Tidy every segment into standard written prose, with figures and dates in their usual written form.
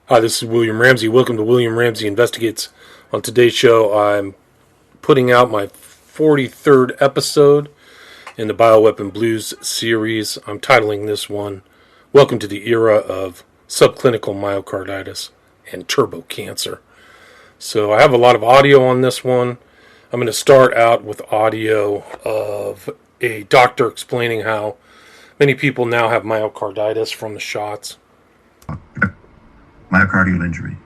Hi, this is William Ramsey. Welcome to William Ramsey Investigates. On today's show, I'm putting out my 43rd episode in the Bioweapon Blues series. I'm titling this one, Welcome to the Era of Subclinical Myocarditis and Turbo Cancer. So I have a lot of audio on this one. I'm going to start out with audio of a doctor explaining how many people now have myocarditis from the shots. Myocardial injury,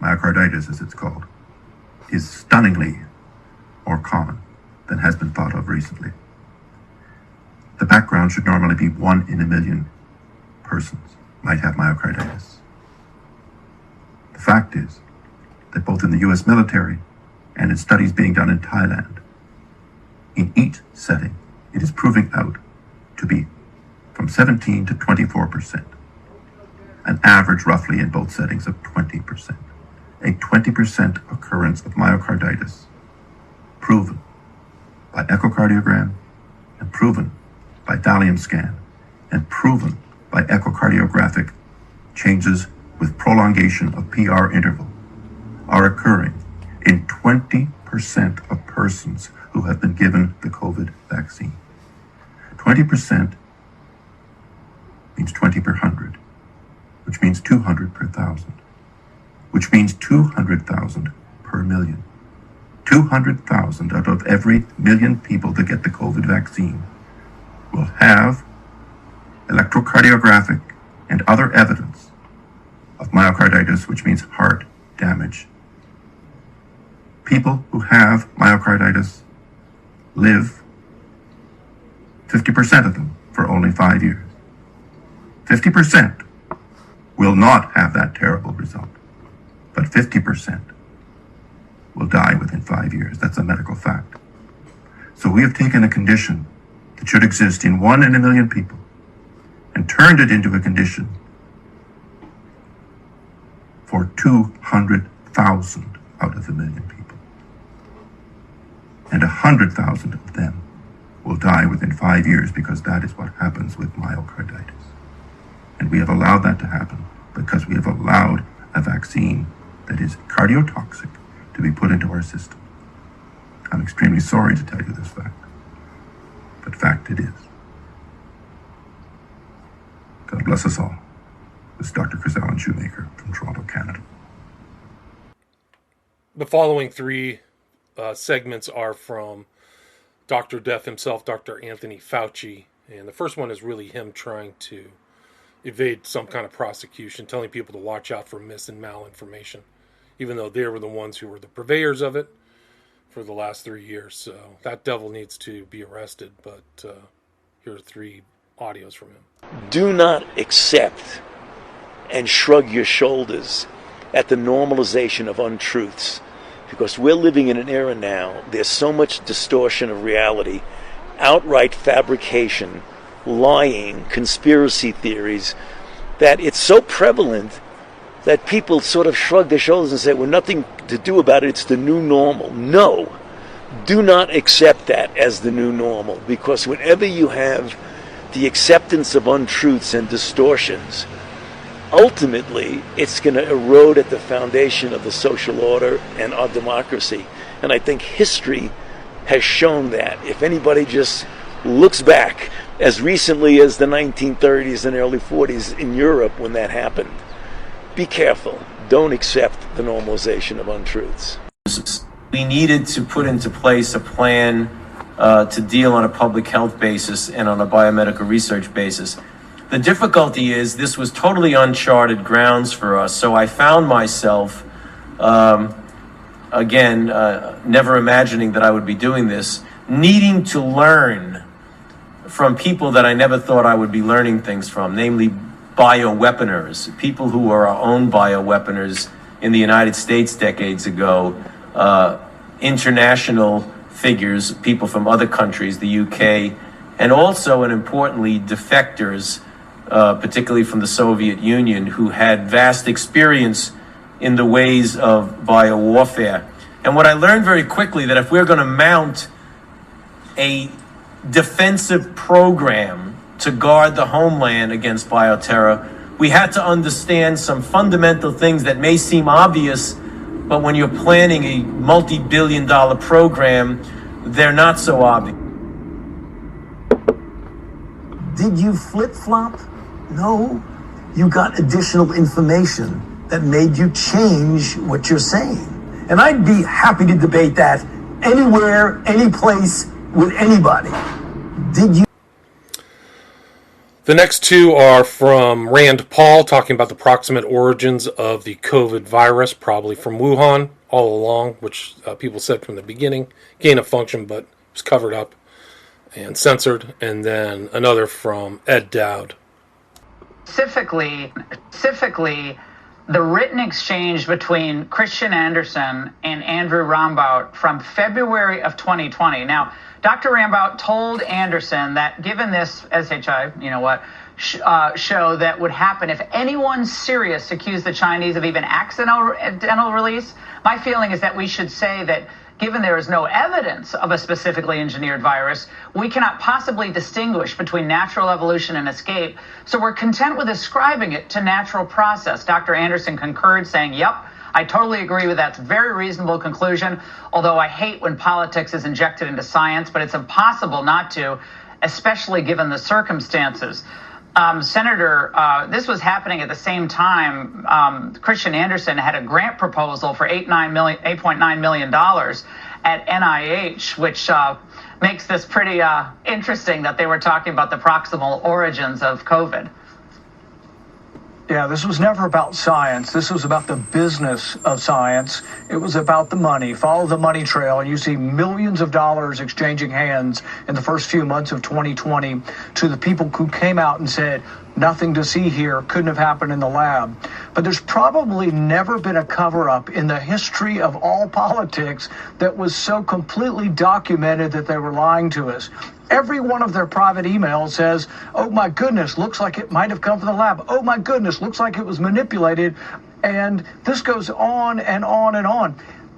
myocarditis as it's called, is stunningly more common than has been thought of recently. The background should normally be 1 in a million persons might have myocarditis. The fact is that both in the US military and in studies being done in Thailand, in each setting, it is proving out to be from 17 to 24%. An average roughly in both settings of 20%. A 20% occurrence of myocarditis proven by echocardiogram and proven by thallium scan and proven by echocardiographic changes with prolongation of PR interval are occurring in 20% of persons who have been given the COVID vaccine. 20% means 20 per 100. Which means 200 per 1,000, which means 200,000 per million. 200,000 out of every million people that get the COVID vaccine will have electrocardiographic and other evidence of myocarditis, which means heart damage. People who have myocarditis live, 50% of them, for only 5 years. 50% will not have that terrible result, but 50% will die within 5 years. That's a medical fact. So we have taken a condition that should exist in 1 in a million people and turned it into a condition for 200,000 out of a million people. And 100,000 of them will die within 5 years because that is what happens with myocarditis. And we have allowed that to happen because we have allowed a vaccine that is cardiotoxic to be put into our system. I'm extremely sorry to tell you this fact, but fact it is. God bless us all. This is Dr. Chris Allen Shoemaker from Toronto, Canada. The following three segments are from Dr. Death himself, Dr. Anthony Fauci. And the first one is really him trying to evade some kind of prosecution, telling people to watch out for mis and malinformation, even though they were the ones who were the purveyors of it for the last 3 years. So that devil needs to be arrested. But here are 3 audios from him. Do not accept and shrug your shoulders at the normalization of untruths, because we're living in an era now, there's so much distortion of reality, outright fabrication, lying, conspiracy theories, that it's so prevalent that people sort of shrug their shoulders and say, well, nothing to do about it, it's the new normal. No, do not accept that as the new normal, because whenever you have the acceptance of untruths and distortions, ultimately it's going to erode at the foundation of the social order and our democracy. And I think history has shown that. If anybody just looks back as recently as the 1930s and early 40s in Europe when that happened, be careful. Don't accept the normalization of untruths. We needed to put into place a plan to deal on a public health basis and on a biomedical research basis. The difficulty is this was totally uncharted grounds for us, so I found myself, never imagining that I would be doing this, needing to learn from people that I never thought I would be learning things from, namely bioweaponers, people who were our own bioweaponers in the United States decades ago, international figures, people from other countries, the UK, and also, and importantly, defectors, particularly from the Soviet Union, who had vast experience in the ways of biowarfare. And what I learned very quickly, that if we're going to mount a defensive program to guard the homeland against bioterror, We had to understand some fundamental things that may seem obvious, but when you're planning a multi-billion-dollar program, they're not so obvious. Did you flip-flop? No. You got additional information that made you change what you're saying. And I'd be happy to debate that anywhere, any place, with anybody. Did you? The next two are from Rand Paul, talking about the proximate origins of the COVID virus, probably from Wuhan all along, which people said from the beginning. Gain of function, but it was covered up and censored. And then another from Ed Dowd. Specifically, the written exchange between Christian Andersen and Andrew Rambout from February of 2020. Now, Dr. Rambout told Andersen that given this SHI, show that would happen if anyone serious accused the Chinese of even accidental release, my feeling is that we should say that given there is no evidence of a specifically engineered virus, we cannot possibly distinguish between natural evolution and escape, so we're content with ascribing it to natural process. Dr. Andersen concurred, saying, yep, I totally agree with that. It's a very reasonable conclusion, although I hate when politics is injected into science, but it's impossible not to, especially given the circumstances. Senator, this was happening at the same time. Christian Andersen had a grant proposal for $8.9 million at NIH, which makes this pretty interesting that they were talking about the proximal origins of COVID. Yeah, this was never about science. This was about the business of science. It was about the money. Follow the money trail, and you see millions of dollars exchanging hands in the first few months of 2020 to the people who came out and said, nothing to see here, couldn't have happened in the lab. But there's probably never been a cover-up in the history of all politics that was so completely documented that they were lying to us. Every one of their private emails says, oh my goodness, looks like it might have come from the lab. Oh my goodness, looks like it was manipulated. And this goes on and on and on.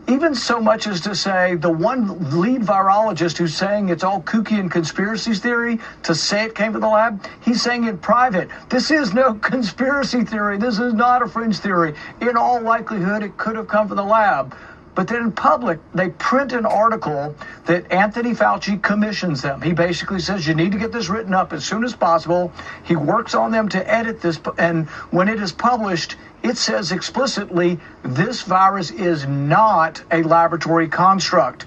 Even so much as to say the one lead virologist who's saying it's all kooky and conspiracy theory, to say it came from the lab, he's saying in private, this is no conspiracy theory. This is not a fringe theory. In all likelihood, it could have come from the lab. But then in public, they print an article that Anthony Fauci commissions them. He basically says, you need to get this written up as soon as possible. He works on them to edit this. And when it is published, it says explicitly, this virus is not a laboratory construct.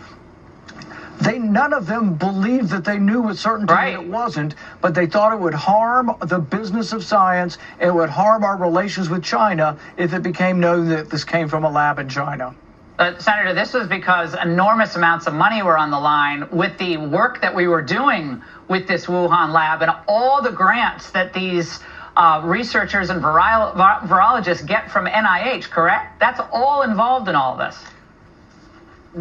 None of them believed that they knew with certainty that it wasn't, but they thought it would harm the business of science. It would harm our relations with China if it became known that this came from a lab in China. Senator, this was because enormous amounts of money were on the line with the work that we were doing with this Wuhan lab and all the grants that these researchers and virologists get from NIH, correct? That's all involved in all this.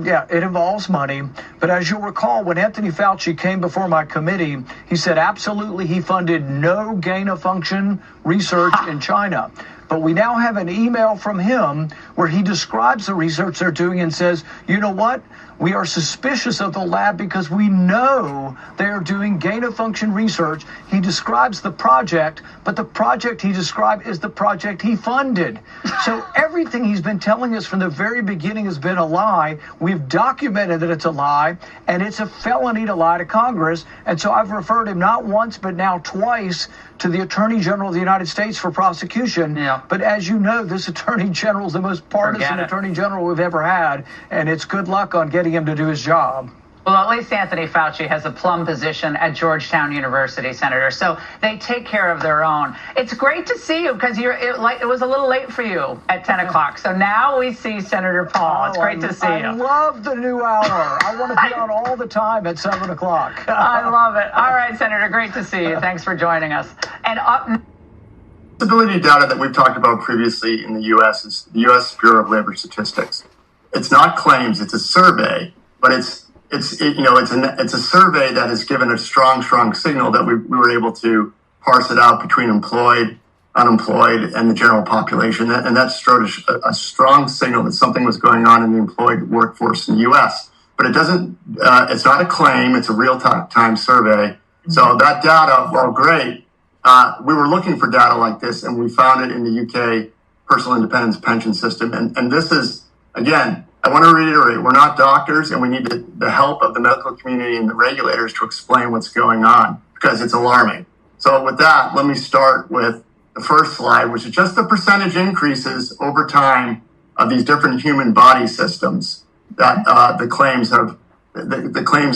Yeah, it involves money. But as you'll recall, when Anthony Fauci came before my committee, he said absolutely he funded no gain-of-function research in China. But we now have an email from him where he describes the research they're doing and says, you know what? We are suspicious of the lab because we know they are doing gain-of-function research. He describes the project, but the project he described is the project he funded. So everything he's been telling us from the very beginning has been a lie. We've documented that it's a lie, and it's a felony to lie to Congress. And so I've referred him not once, but now twice to the Attorney General of the United States for prosecution. Yeah. But as you know, this Attorney General is the most partisan Attorney General we've ever had, and it's good luck on getting him to do his job. Well, at least Anthony Fauci has a plum position at Georgetown University, Senator, so they take care of their own. It's great to see you because it was a little late for you at 10 o'clock, so now we see Senator Paul. It's great to see you. I love the new hour. I want to be on all the time at 7 o'clock. I love it. All right, Senator, great to see you. Thanks for joining us. And up Disability data that we've talked about previously in the U.S. is the U.S. Bureau of Labor Statistics. It's not claims; it's a survey, but it's a survey that has given a strong signal that we were able to parse it out between employed, unemployed, and the general population, and that showed a strong signal that something was going on in the employed workforce in the U.S. But it doesn't. It's not a claim; it's a real-time survey. So that data, while great, we were looking for data like this, and we found it in the UK personal independence pension system. And this is, again, I want to reiterate, we're not doctors, and we need the help of the medical community and the regulators to explain what's going on, because it's alarming. So with that, let me start with the first slide, which is just the percentage increases over time of these different human body systems that the claims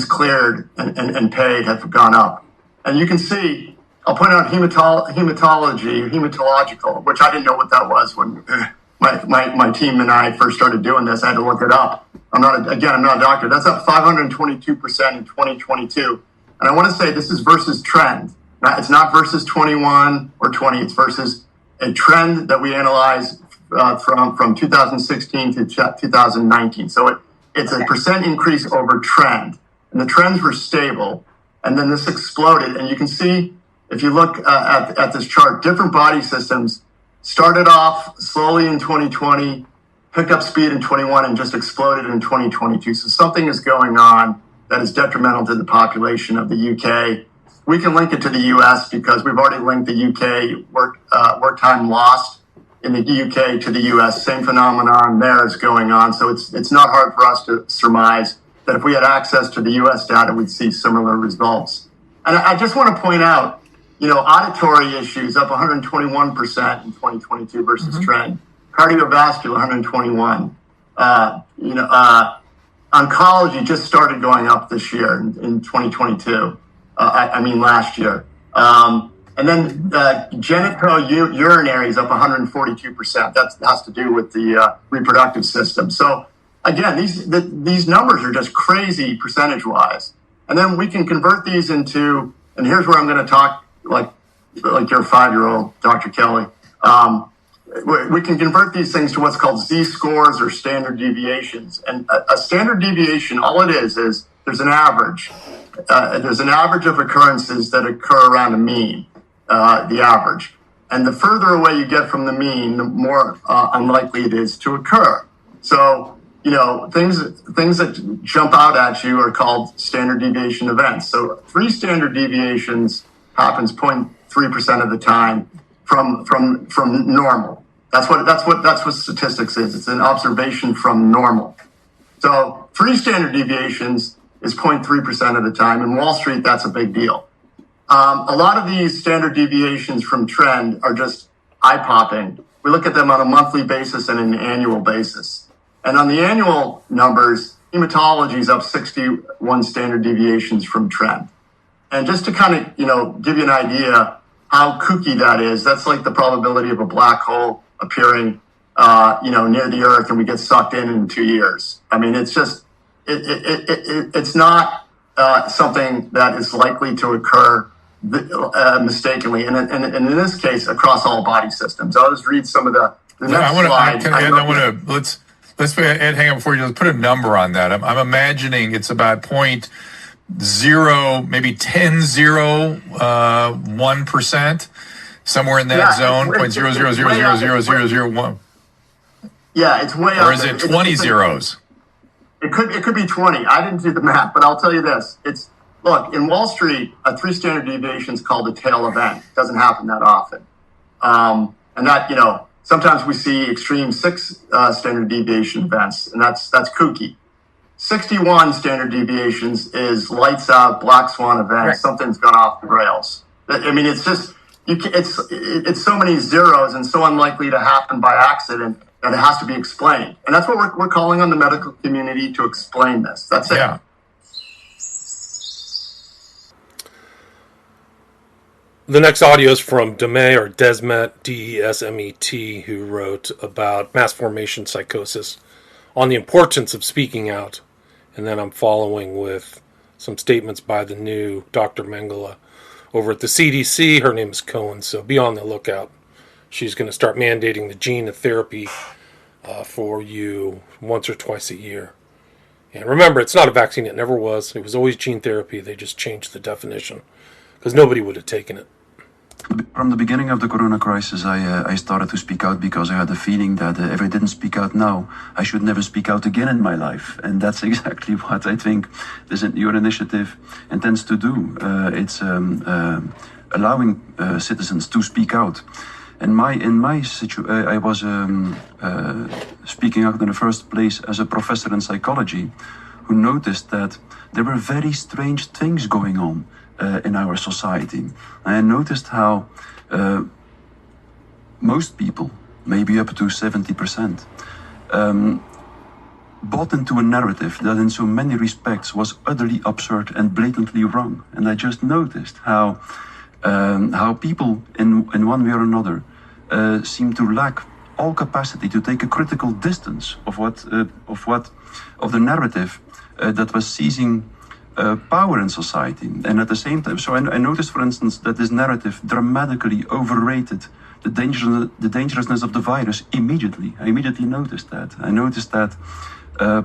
cleared and paid have gone up. And you can see, I'll point out hematological, which I didn't know what that was when my team and I first started doing this. I had to look it up. I'm not a doctor. That's up 522% in 2022. And I want to say this is versus trend. It's not versus 21 or 20. It's versus a trend that we analyze from 2016 to 2019. So it's a percent increase over trend. And the trends were stable. And then this exploded. And you can see, if you look at this chart, different body systems started off slowly in 2020, picked up speed in 21, and just exploded in 2022. So something is going on that is detrimental to the population of the UK. We can link it to the US because we've already linked the UK work time lost in the UK to the US. Same phenomenon there is going on. So it's not hard for us to surmise that if we had access to the US data, we'd see similar results. And I just want to point out, auditory issues up 121% in 2022 versus trend. Cardiovascular, 121. Oncology just started going up this year in 2022. Last year. And then genitourinary is up 142%. That has to do with the reproductive system. So again, these numbers are just crazy percentage-wise. And then we can convert these into, and here's where I'm going to talk like you're a 5-year-old, Dr. Kelly. We can convert these things to what's called Z-scores or standard deviations. And a standard deviation, all it is there's an average. There's an average of occurrences that occur around a mean, the average. And the further away you get from the mean, the more unlikely it is to occur. So, things that jump out at you are called standard deviation events. So 3 standard deviations happens 0.3% of the time from normal. That's what statistics is. It's an observation from normal. So 3 standard deviations is 0.3% of the time. In Wall Street, that's a big deal. A lot of these standard deviations from trend are just eye-popping. We look at them on a monthly basis and an annual basis. And on the annual numbers, hematology is up 61 standard deviations from trend. And just to kind of, give you an idea how kooky that is, that's like the probability of a black hole appearing, near the Earth, and we get sucked in 2 years. I mean, it's just, it's not something that is likely to occur mistakenly, and in this case, across all body systems. I'll just read some of the next slide. Let's hang on before you just put a number on that. I'm imagining it's about 0.0, maybe 1%, somewhere in that zone, 0.0000001. Yeah, it's way up. Or is it 20 zeros? It could be 20. I didn't do the math, but I'll tell you this. Look, in Wall Street, a 3 standard deviation is called a tail event. It doesn't happen that often. And that, sometimes we see extreme 6 standard deviation events, and that's kooky. 61 standard deviations is lights out, black swan event. Right. Something's gone off the rails. I mean, it's just, it's so many zeros and so unlikely to happen by accident that it has to be explained. And that's what we're calling on the medical community to explain this. That's it. Yeah. The next audio is from Desmet, D-E-S-M-E-T, who wrote about mass formation psychosis, on the importance of speaking out. And then I'm following with some statements by the new Dr. Mengele over at the CDC. Her name is Cohen, so be on the lookout. She's going to start mandating the gene therapy for you once or twice a year. And remember, it's not a vaccine. It never was. It was always gene therapy. They just changed the definition because nobody would have taken it. From the beginning of the corona crisis, I started to speak out because I had the feeling that if I didn't speak out now, I should never speak out again in my life. And that's exactly what I think your initiative intends to do. It's allowing citizens to speak out. And I was speaking out in the first place as a professor in psychology, who noticed that there were very strange things going on in our society. I noticed how most people, maybe up to 70%, bought into a narrative that in so many respects was utterly absurd and blatantly wrong. And I just noticed how people in one way or another seem to lack all capacity to take a critical distance of the narrative that was seizing power in society. And at the same time, so I noticed, for instance, that this narrative dramatically overrated the dangerousness of the virus immediately. I immediately noticed that. I noticed that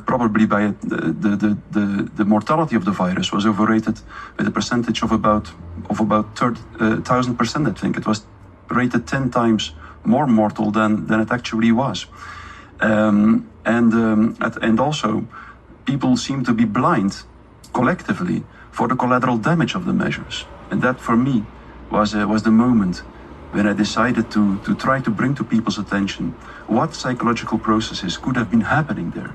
probably by the mortality of the virus was overrated with a percentage of about 1,000%. I think it was rated 10 times more mortal than it actually was, and also people seem to be blind collectively for the collateral damage of the measures. And that for me was the moment when I decided to try to bring to people's attention what psychological processes could have been happening there.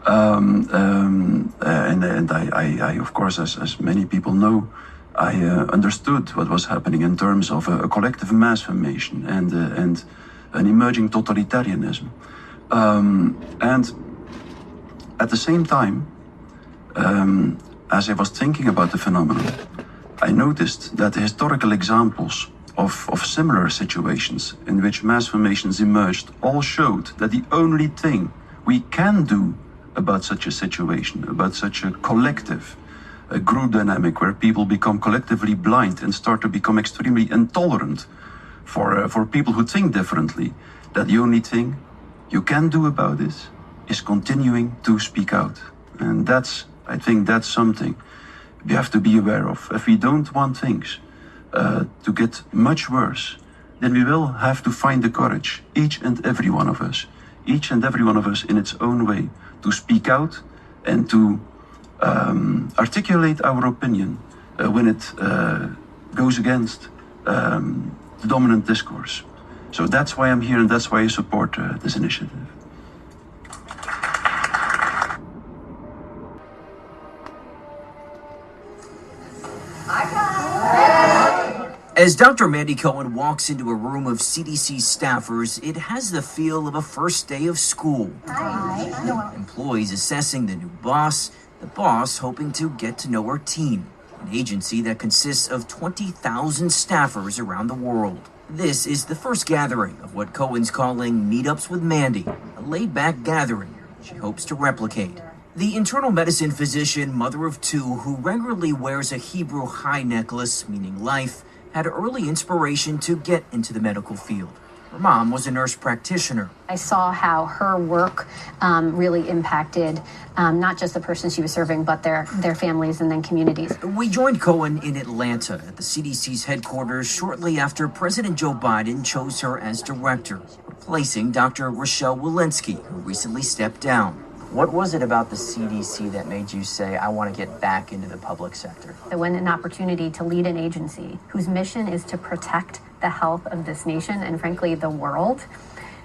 And I of course, as many people know, I understood what was happening in terms of a collective mass formation and an emerging totalitarianism. And at the same time, as I was thinking about the phenomenon, I noticed that the historical examples of similar situations in which mass formations emerged all showed that the only thing we can do about such a situation, about such a collective a group dynamic where people become collectively blind and start to become extremely intolerant for people who think differently, that the only thing you can do about this is continuing to speak out. And I think that's something we have to be aware of. If we don't want things to get much worse, then we will have to find the courage, each and every one of us in its own way, to speak out and to articulate our opinion when it goes against the dominant discourse. So that's why I'm here, and that's why I support this initiative. As Dr. Mandy Cohen walks into a room of CDC staffers, it has the feel of a first day of school. Hi. Employees assessing the new boss, the boss hoping to get to know her team, an agency that consists of 20,000 staffers around the world. This is the first gathering of what Cohen's calling Meetups with Mandy, a laid-back gathering she hopes to replicate. The internal medicine physician, mother of two, who regularly wears a Hebrew high necklace, meaning life, had early inspiration to get into the medical field. Her mom was a nurse practitioner. I saw how her work really impacted not just the person she was serving, but their families and then communities. We joined Cohen in Atlanta at the CDC's headquarters shortly after President Joe Biden chose her as director, replacing Dr. Rochelle Walensky, who recently stepped down. What was it about the CDC that made you say, I want to get back into the public sector? When an opportunity to lead an agency whose mission is to protect the health of this nation and frankly the world,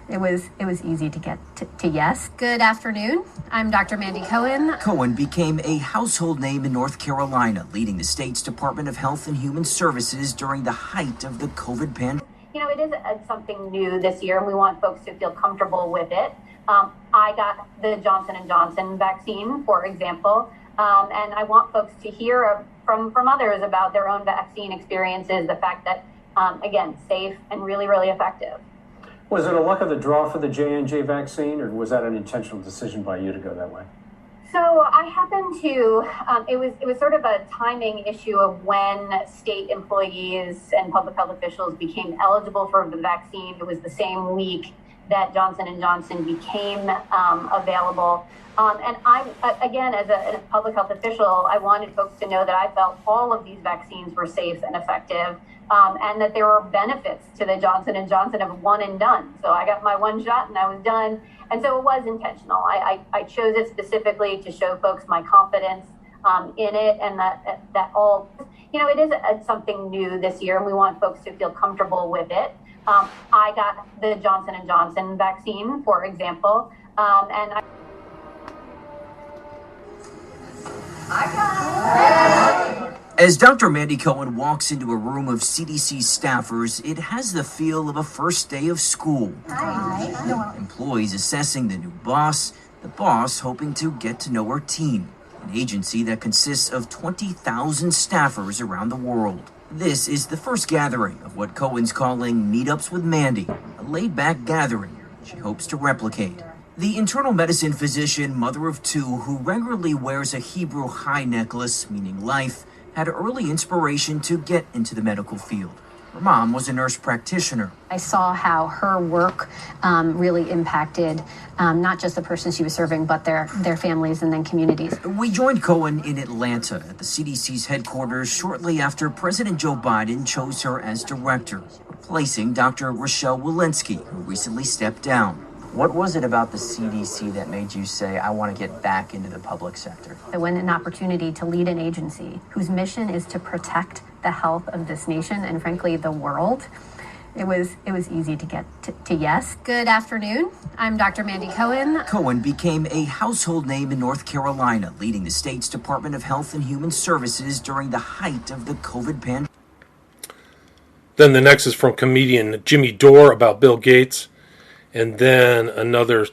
it was easy to get to yes. Good afternoon. I'm Dr. Mandy Cohen. Cohen became a household name in North Carolina, leading the state's Department of Health and Human Services during the height of the COVID pandemic. You know, it is something new this year, and we want folks to feel comfortable with it. I got the Johnson & Johnson vaccine, for example, and I want folks to hear from others about their own vaccine experiences, the fact that, again, safe and really, really effective. Was it a luck of the draw for the J&J vaccine, or was that an intentional decision by you to go that way? So I happened to, it was sort of a timing issue of when state employees and public health officials became eligible for the vaccine. It was the same week that Johnson & Johnson became available. And I, again, as a public health official, I wanted folks to know that I felt all of these vaccines were safe and effective, and that there were benefits to the Johnson & Johnson of one and done. So I got my one shot and I was done. And so it was intentional. I chose it specifically to show folks my confidence in it, and that all, it is something new this year, and we want folks to feel comfortable with it. I got the Johnson & Johnson vaccine, for example, and As Dr. Mandy Cohen walks into a room of CDC staffers, it has the feel of a first day of school. Employees assessing the new boss, the boss hoping to get to know her team, an agency that consists of 20,000 staffers around the world. This is the first gathering of what Cohen's calling Meetups with Mandy, a laid-back gathering she hopes to replicate. The internal medicine physician, mother of two, who regularly wears a Hebrew high necklace, meaning life, had early inspiration to get into the medical field. Her mom was a nurse practitioner. I saw how her work really impacted not just the person she was serving, but their families and then communities. We joined Cohen in Atlanta at the CDC's headquarters shortly after President Joe Biden chose her as director, replacing Dr. Rochelle Walensky, who recently stepped down. What was it about the CDC that made you say, I want to get back into the public sector? When an opportunity to lead an agency whose mission is to protect the health of this nation and frankly the world, it was easy to get to yes. Good afternoon. I'm Dr. Mandy Cohen. Cohen became a household name in North Carolina, leading the state's Department of Health and Human Services during the height of the COVID pandemic. Then the next is from comedian Jimmy Dore about Bill Gates. And then another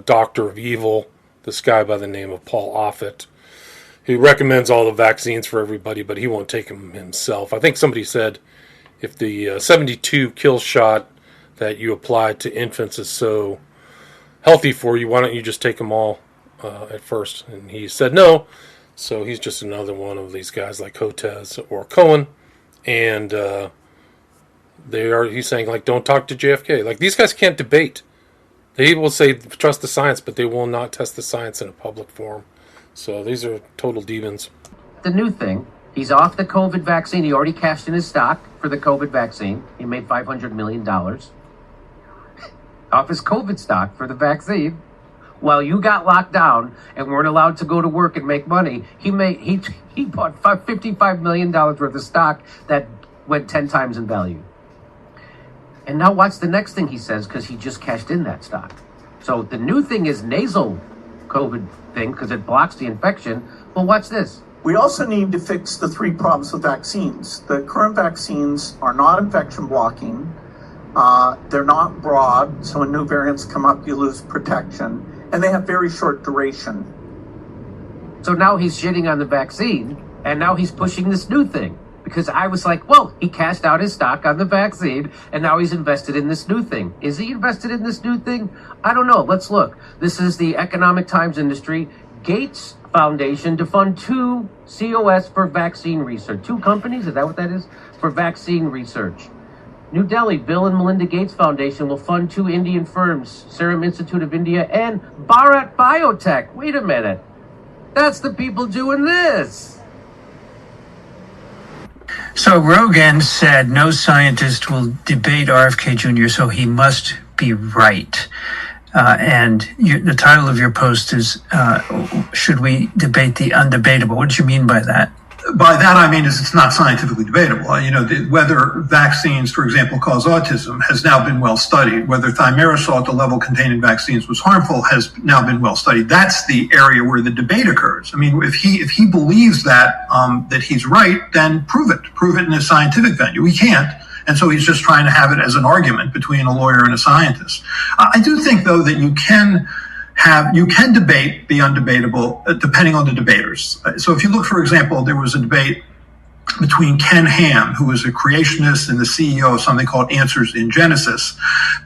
doctor of evil, this guy by the name of Paul Offit, who recommends all the vaccines for everybody, but he won't take them himself. I think somebody said if the 72 kill shot that you applied to infants is so healthy for you, why don't you just take them all at first? And he said no. So he's just another one of these guys like Hotez or Cohen. And he's saying, like, don't talk to JFK. Like, these guys can't debate. They will say, trust the science, but they will not test the science in a public forum. So these are total demons. The new thing, he's off the COVID vaccine. He already cashed in his stock for the COVID vaccine. He made $500 million off his COVID stock for the vaccine. While you got locked down and weren't allowed to go to work and make money, he bought $55 million worth of stock that went 10 times in value. And now watch the next thing he says, because he just cashed in that stock. So the new thing is nasal COVID thing, because it blocks the infection. But watch this. We also need to fix the three problems with vaccines. The current vaccines are not infection blocking. They're not broad, so when new variants come up, you lose protection. And they have very short duration. So now he's shitting on the vaccine, and now he's pushing this new thing. Because I was like, well, he cashed out his stock on the vaccine, and now he's invested in this new thing. Is he invested in this new thing? I don't know. Let's look. This is the Economic Times Industry Gates Foundation to fund 2 COS for vaccine research. 2 companies, is that what that is? For vaccine research. New Delhi, Bill and Melinda Gates Foundation will fund 2 Indian firms, Serum Institute of India and Bharat Biotech. Wait a minute. That's the people doing this. So Rogan said no scientist will debate RFK Jr., so he must be right. The title of your post is, should we debate the undebatable? What do you mean by that? By that I mean is it's not scientifically debatable. Whether vaccines, for example, cause autism has now been well studied. Whether thimerosal at the level contained in vaccines was harmful has now been well studied. That's the area where the debate occurs. I mean, if he believes that he's right, then prove it. Prove it in a scientific venue. He can't. And so he's just trying to have it as an argument between a lawyer and a scientist. I do think, though, that you can debate the undebatable depending on the debaters. So if you look, for example, there was a debate between Ken Ham, who was a creationist and the CEO of something called Answers in Genesis,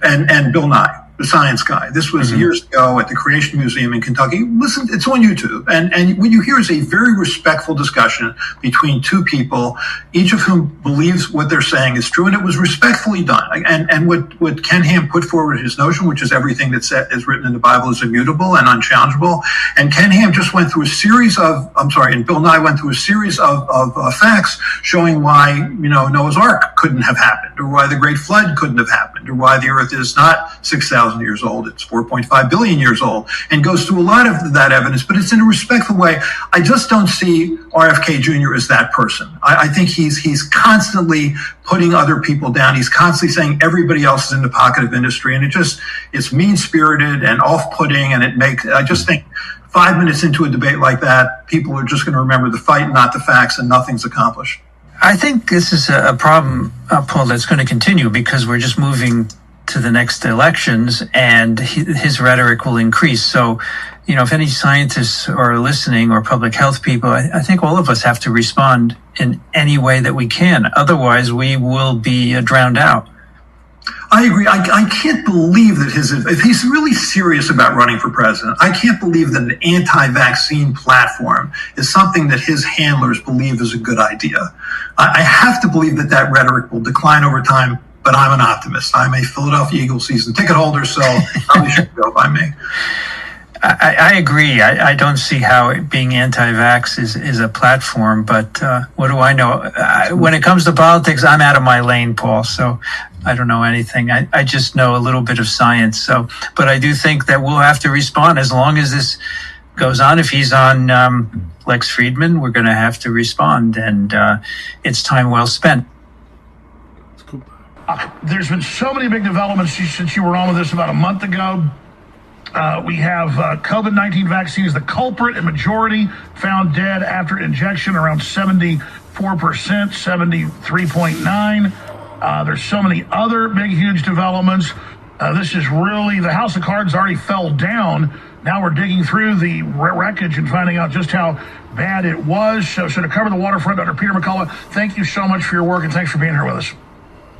and Bill Nye, the science guy. This was years ago at the Creation Museum in Kentucky. Listen, it's on YouTube. And what you hear is a very respectful discussion between 2 people, each of whom believes what they're saying is true, and it was respectfully done. And what Ken Ham put forward, his notion, which is everything that's is written in the Bible is immutable and unchallengeable. And Ken Ham just went through a series of, and Bill Nye went through a series of facts showing why, Noah's Ark couldn't have happened, or why the Great Flood couldn't have happened, or why the earth is not 6,000 4,000 years old. It's 4.5 billion years old, and goes through a lot of that evidence, but it's in a respectful way. I just don't see RFK Jr. as that person. I think he's constantly putting other people down. He's constantly saying everybody else is in the pocket of industry, and it's mean-spirited and off-putting, and I just think 5 minutes into a debate like that, people are just going to remember the fight, not the facts, and nothing's accomplished. I think this is a problem, Paul, that's going to continue because we're just moving to the next elections and his rhetoric will increase. So, if any scientists are listening or public health people, I think all of us have to respond in any way that we can. Otherwise, we will be drowned out. I agree. I can't believe that if he's really serious about running for president, I can't believe that an anti-vaccine platform is something that his handlers believe is a good idea. I have to believe that rhetoric will decline over time, but I'm an optimist. I'm a Philadelphia Eagles season ticket holder, so probably should go by me. I agree. I don't see how being anti-vax is a platform, but what do I know? When it comes to politics, I'm out of my lane, Paul, so I don't know anything. I just know a little bit of science. But I do think that we'll have to respond as long as this goes on. If he's on Lex Friedman, we're going to have to respond, and it's time well spent. There's been so many big developments since you were on with us about a month ago. We have COVID-19 vaccine is the culprit, and majority found dead after injection, around 74%, 73.9%. There's so many other big, huge developments. This is really, the house of cards already fell down. Now we're digging through the wreckage and finding out just how bad it was. So to cover the waterfront, Dr. Peter McCullough, thank you so much for your work, and thanks for being here with us.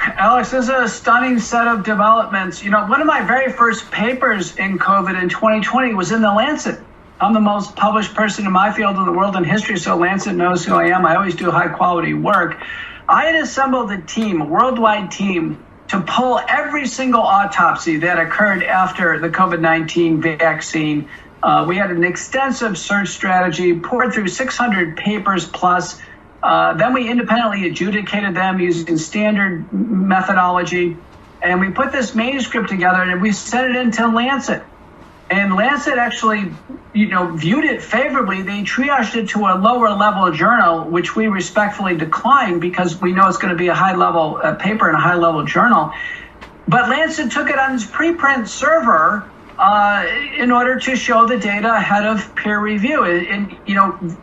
Alex, this is a stunning set of developments. One of my very first papers in COVID in 2020 was in The Lancet. I'm the most published person in my field in the world in history, so Lancet knows who I am. I always do high quality work. I had assembled a team, a worldwide team, to pull every single autopsy that occurred after the COVID-19 vaccine. We had an extensive search strategy, poured through 600 papers plus. Then we independently adjudicated them using standard methodology. And we put this manuscript together and we sent it into Lancet. And Lancet actually, viewed it favorably. They triaged it to a lower level journal, which we respectfully declined because we know it's going to be a high level paper in a high level journal. But Lancet took it on its preprint server in order to show the data ahead of peer review. And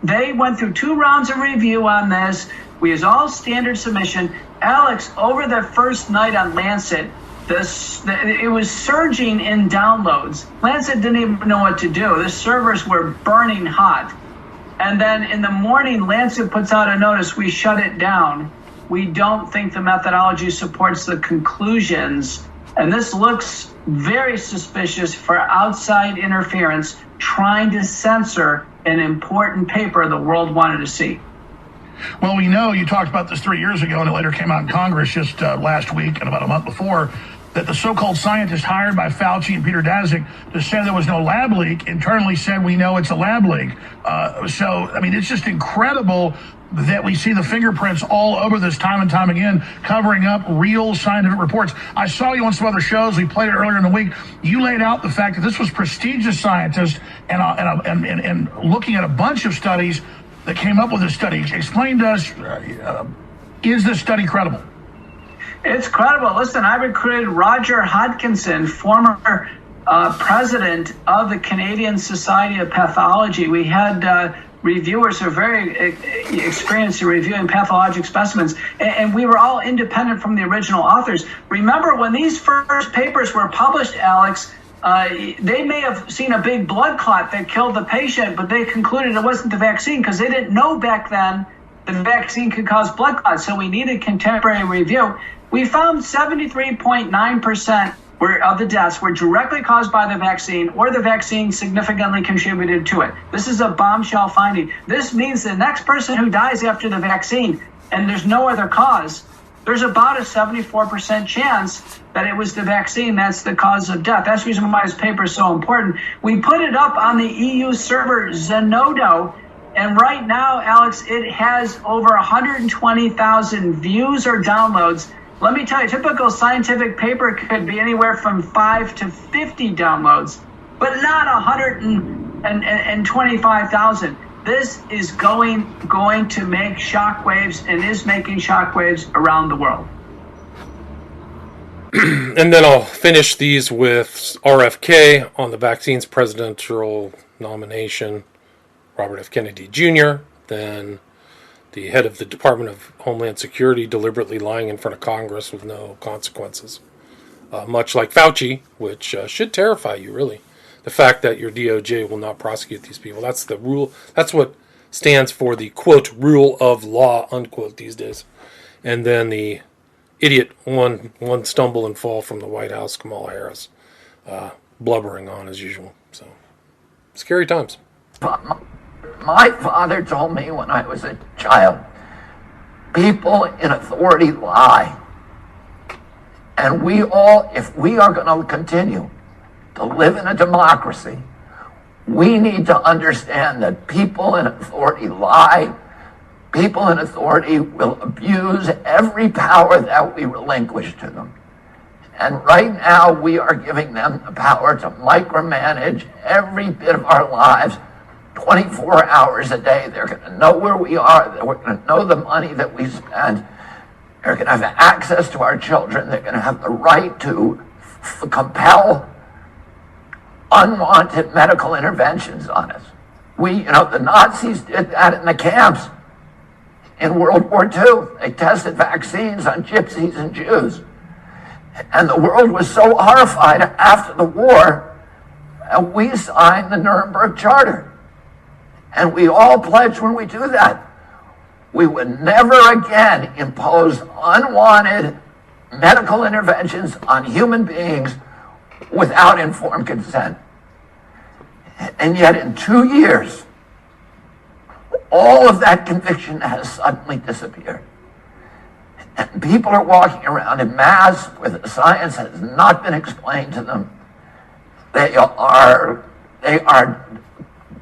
they went through 2 rounds of review on this. We used all standard submission. Alex, over the first night on Lancet, it was surging in downloads. Lancet didn't even know what to do. The servers were burning hot. And then in the morning, Lancet puts out a notice, we shut it down. We don't think the methodology supports the conclusions. And this looks very suspicious for outside interference, trying to censor an important paper the world wanted to see. Well, we know you talked about this 3 years ago, and it later came out in Congress just last week and about a month before, that the so-called scientists hired by Fauci and Peter Daszak to say there was no lab leak internally said we know it's a lab leak. It's just incredible that we see the fingerprints all over this time and time again, covering up real scientific reports. I saw you on some other shows. We played it earlier in the week. You laid out the fact that this was prestigious scientists and looking at a bunch of studies that came up with this study. Explain to us, is this study credible? It's credible. Listen, I recruited Roger Hodkinson, former president of the Canadian Society of Pathology. We had reviewers who are very experienced in reviewing pathologic specimens, and we were all independent from the original authors. Remember, when these first papers were published, Alex, they may have seen a big blood clot that killed the patient, but they concluded it wasn't the vaccine because they didn't know back then the vaccine could cause blood clots, so we needed contemporary review. We found 73.9% of the deaths were directly caused by the vaccine, or the vaccine significantly contributed to it. This is a bombshell finding. This means the next person who dies after the vaccine, and there's no other cause, there's about a 74% chance that it was the vaccine that's the cause of death. That's the reason why this paper is so important. We put it up on the EU server Zenodo, and right now, Alex, it has over 120,000 views or downloads. Let me tell you, a typical scientific paper could be anywhere from 5 to 50 downloads, but not 125,000. This is going to make shockwaves and is making shockwaves around the world. And then I'll finish these with RFK on the vaccines presidential nomination, Robert F. Kennedy Jr., then the head of the Department of Homeland Security deliberately lying in front of Congress with no consequences. Much like Fauci, which should terrify you, really. The fact that your DOJ will not prosecute these people. That's the rule. That's what stands for the, quote, rule of law, unquote, these days. And then the idiot one stumble and fall from the White House, Kamala Harris, blubbering on as usual. So, scary times. My father told me when I was a child, people in authority lie. And we all, if we are going to continue to live in a democracy, we need to understand that people in authority lie. People in authority will abuse every power that we relinquish to them. And right now, we are giving them the power to micromanage every bit of our lives 24 hours a day. They're going to know where we are. They're going to know the money that we spend. They're going to have access to our children. They're going to have the right to compel unwanted medical interventions on us. The Nazis did that in the camps in World War II. They tested vaccines on gypsies and Jews. And the world was so horrified after the war, and we signed the Nuremberg Charter. And we all pledged when we do that, we would never again impose unwanted medical interventions on human beings without informed consent. And yet in 2 years, all of that conviction has suddenly disappeared. And people are walking around in masks where the science has not been explained to them. They are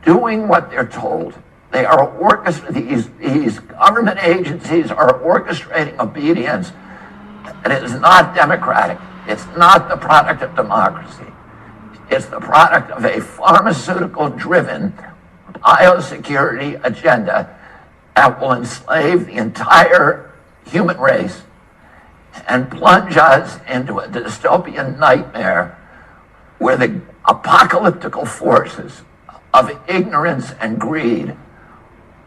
doing what they're told. They are these government agencies are orchestrating obedience. And it is not democratic. It's not the product of democracy. It's the product of a pharmaceutical-driven biosecurity agenda that will enslave the entire human race and plunge us into a dystopian nightmare where the apocalyptical forces of ignorance and greed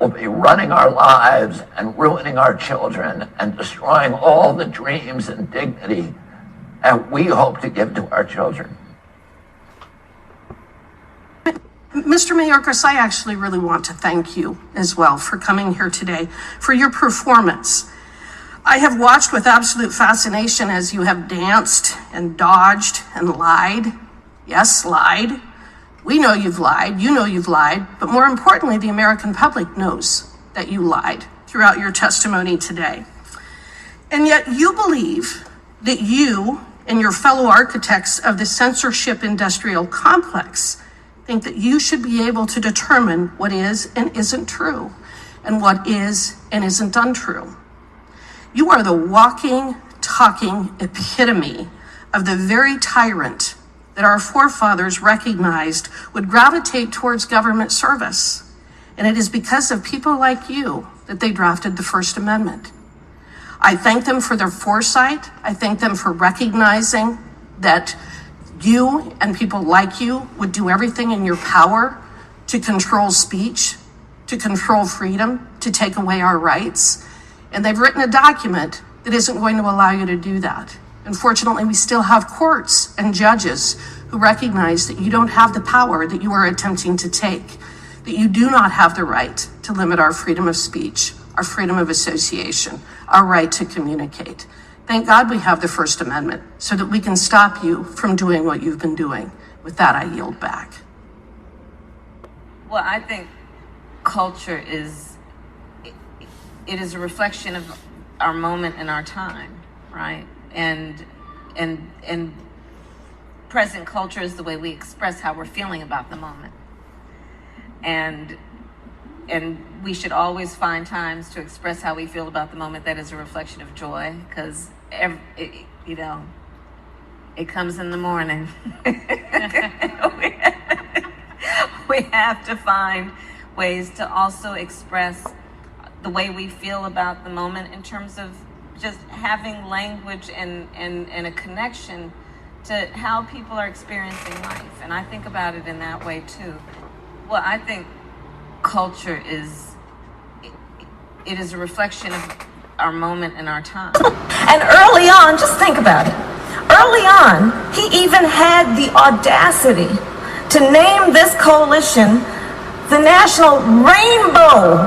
will be running our lives and ruining our children and destroying all the dreams and dignity that we hope to give to our children. Mr. Mayorkas, I actually really want to thank you as well for coming here today, for your performance. I have watched with absolute fascination as you have danced and dodged and lied. Yes, lied. We know you've lied. You know you've lied. But more importantly, the American public knows that you lied throughout your testimony today. And yet you believe that you and your fellow architects of the censorship industrial complex think that you should be able to determine what is and isn't true and what is and isn't untrue. You are the walking, talking epitome of the very tyrant that our forefathers recognized would gravitate towards government service. And it is because of people like you that they drafted the First Amendment. I thank them for their foresight. I thank them for recognizing that you and people like you would do everything in your power to control speech, to control freedom, to take away our rights. And they've written a document that isn't going to allow you to do that. Unfortunately, we still have courts and judges who recognize that you don't have the power that you are attempting to take, that you do not have the right to limit our freedom of speech, our freedom of association, our right to communicate. Thank God we have the First Amendment so that we can stop you from doing what you've been doing. With that, I yield back. Well, I think culture is a reflection of our moment and our time, right? And present culture is the way we express how we're feeling about the moment. And we should always find times to express how we feel about the moment that is a reflection of joy, because it comes in the morning. We have to find ways to also express the way we feel about the moment in terms of just having language and a connection to how people are experiencing life. And I think about it in that way too. Well, I think culture is a reflection of our moment and our time. And early on, just think about it. Early on, he even had the audacity to name this coalition the National Rainbow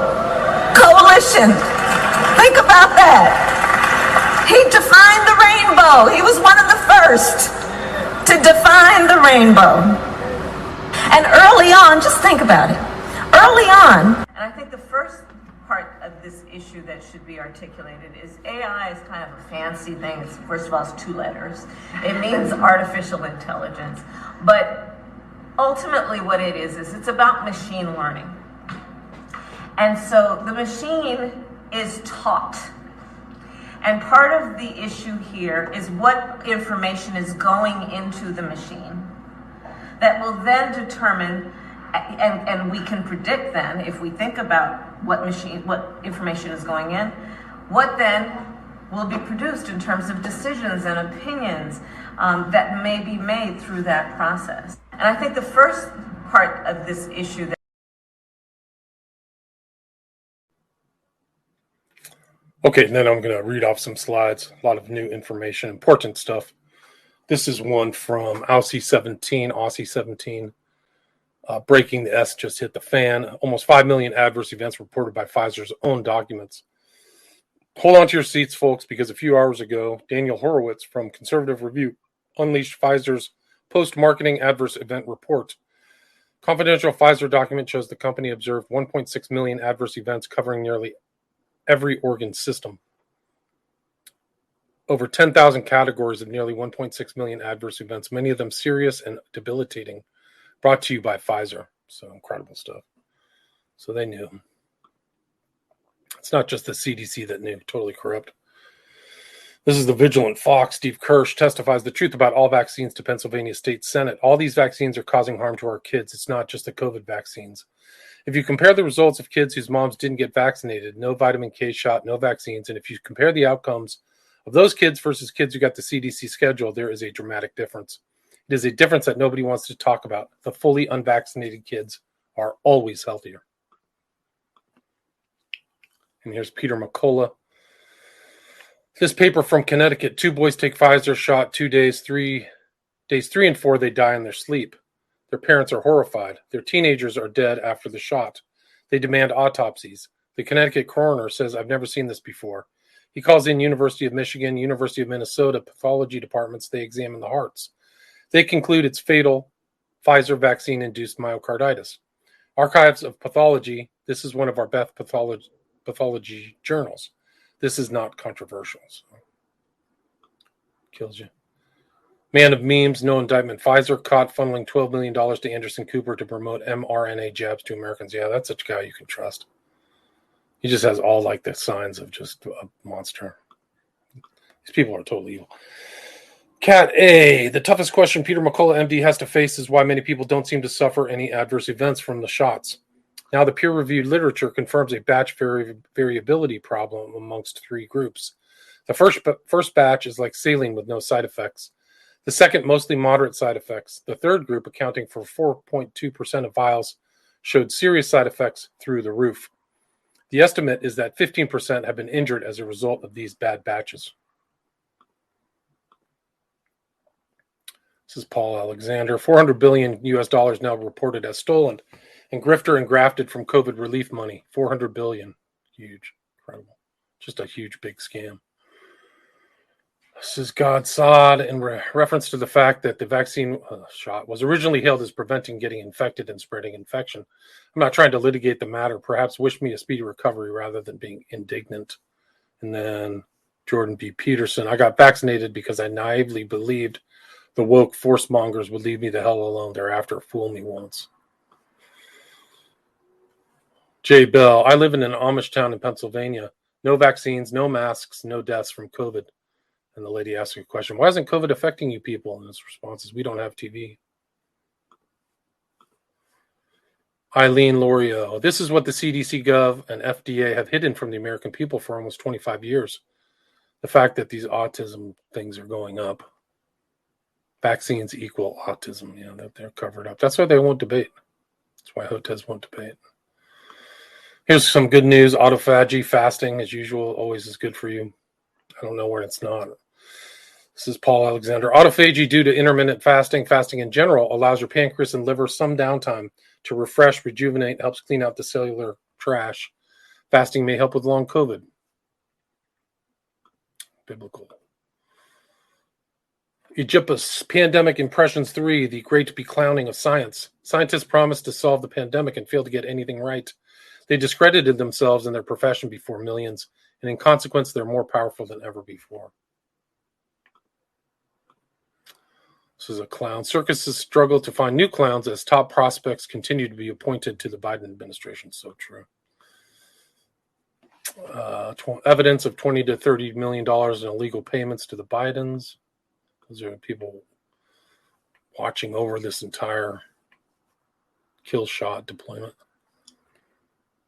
Coalition. Think about that. He defined the rainbow. He was one of the first to define the rainbow. And early on, just think about it. Early on. And I think the first part of this issue that should be articulated is AI is kind of a fancy thing. It's, first of all, it's 2 letters. It means artificial intelligence. But ultimately what it is it's about machine learning. And so the machine is taught. And part of the issue here is what information is going into the machine that will then determine, and we can predict then, if we think about what information is going in, what then will be produced in terms of decisions and opinions that may be made through that process. And I think the first part of this issue that Okay, and then I'm going to read off some slides, a lot of new information, important stuff. This is one from Aussie 17. Breaking the S just hit the fan. Almost 5 million adverse events reported by Pfizer's own documents. Hold on to your seats, folks, because a few hours ago, Daniel Horowitz from Conservative Review unleashed Pfizer's post-marketing adverse event report. Confidential Pfizer document shows the company observed 1.6 million adverse events covering nearly every organ system. Over 10,000 categories of nearly 1.6 million adverse events, many of them serious and debilitating, brought to you by Pfizer. So incredible stuff. So they knew. It's not just the CDC that knew, totally corrupt. This is the Vigilant Fox. Steve Kirsch testifies the truth about all vaccines to Pennsylvania State Senate. All these vaccines are causing harm to our kids. It's not just the COVID vaccines. If you compare the results of kids whose moms didn't get vaccinated, no vitamin K shot, no vaccines, and if you compare the outcomes of those kids versus kids who got the CDC schedule, there is a dramatic difference. It is a difference that nobody wants to talk about. The fully unvaccinated kids are always healthier. And here's Peter McCullough. This paper from Connecticut. 2 boys take Pfizer shot 2 days, 3 and 4, they die in their sleep. Their parents are horrified. Their teenagers are dead after the shot. They demand autopsies. The Connecticut coroner says, I've never seen this before. He calls in University of Michigan, University of Minnesota pathology departments. They examine the hearts. They conclude it's fatal Pfizer vaccine-induced myocarditis. Archives of Pathology. This is one of our best pathology journals. This is not controversial. So. Kills you. Man of memes, no indictment. Pfizer caught funneling $12 million to Anderson Cooper to promote mRNA jabs to Americans. Yeah, that's such a guy you can trust. He just has all like the signs of just a monster. These people are totally evil. Cat A. The toughest question Peter McCullough, MD, has to face is why many people don't seem to suffer any adverse events from the shots. Now, the peer-reviewed literature confirms a batch variability problem amongst 3 groups. The first batch is like saline with no side effects. The second, mostly moderate side effects. The third group, accounting for 4.2% of vials, showed serious side effects through the roof. The estimate is that 15% have been injured as a result of these bad batches. This is Paul Alexander. $400 billion now reported as stolen and grifter and grafted from COVID relief money. $400 billion. Huge. Incredible. Just a huge, big scam. This is God Sod in reference to the fact that the vaccine shot was originally hailed as preventing getting infected and spreading infection. I'm not trying to litigate the matter. Perhaps wish me a speedy recovery rather than being indignant. And then Jordan B. Peterson. I got vaccinated because I naively believed the woke force mongers would leave me the hell alone thereafter. Fool me once. Jay Bell. I live in an Amish town in Pennsylvania. No vaccines, no masks, no deaths from COVID. And the lady asked a question, why isn't COVID affecting you people? And his response is, we don't have TV. Eileen Lorio, this is what the CDC Gov and FDA have hidden from the American people for almost 25 years. The fact that these autism things are going up. Vaccines equal autism. Yeah, that they're covered up. That's why they won't debate. That's why HOTES won't debate. Here's some good news. Autophagy, fasting, as usual, always is good for you. I don't know where it's not. This is Paul Alexander. Autophagy due to intermittent fasting, fasting in general, allows your pancreas and liver some downtime to refresh, rejuvenate, helps clean out the cellular trash. Fasting may help with long COVID. Biblical. Egyptus, Pandemic Impressions 3, the great beclowning of science. Scientists promised to solve the pandemic and failed to get anything right. They discredited themselves and their profession before millions, and in consequence, they're more powerful than ever before. This is a clown. Circuses struggle to find new clowns as top prospects continue to be appointed to the Biden administration. So true. Evidence of $20 to $30 million in illegal payments to the Bidens. Those are people watching over this entire kill shot deployment.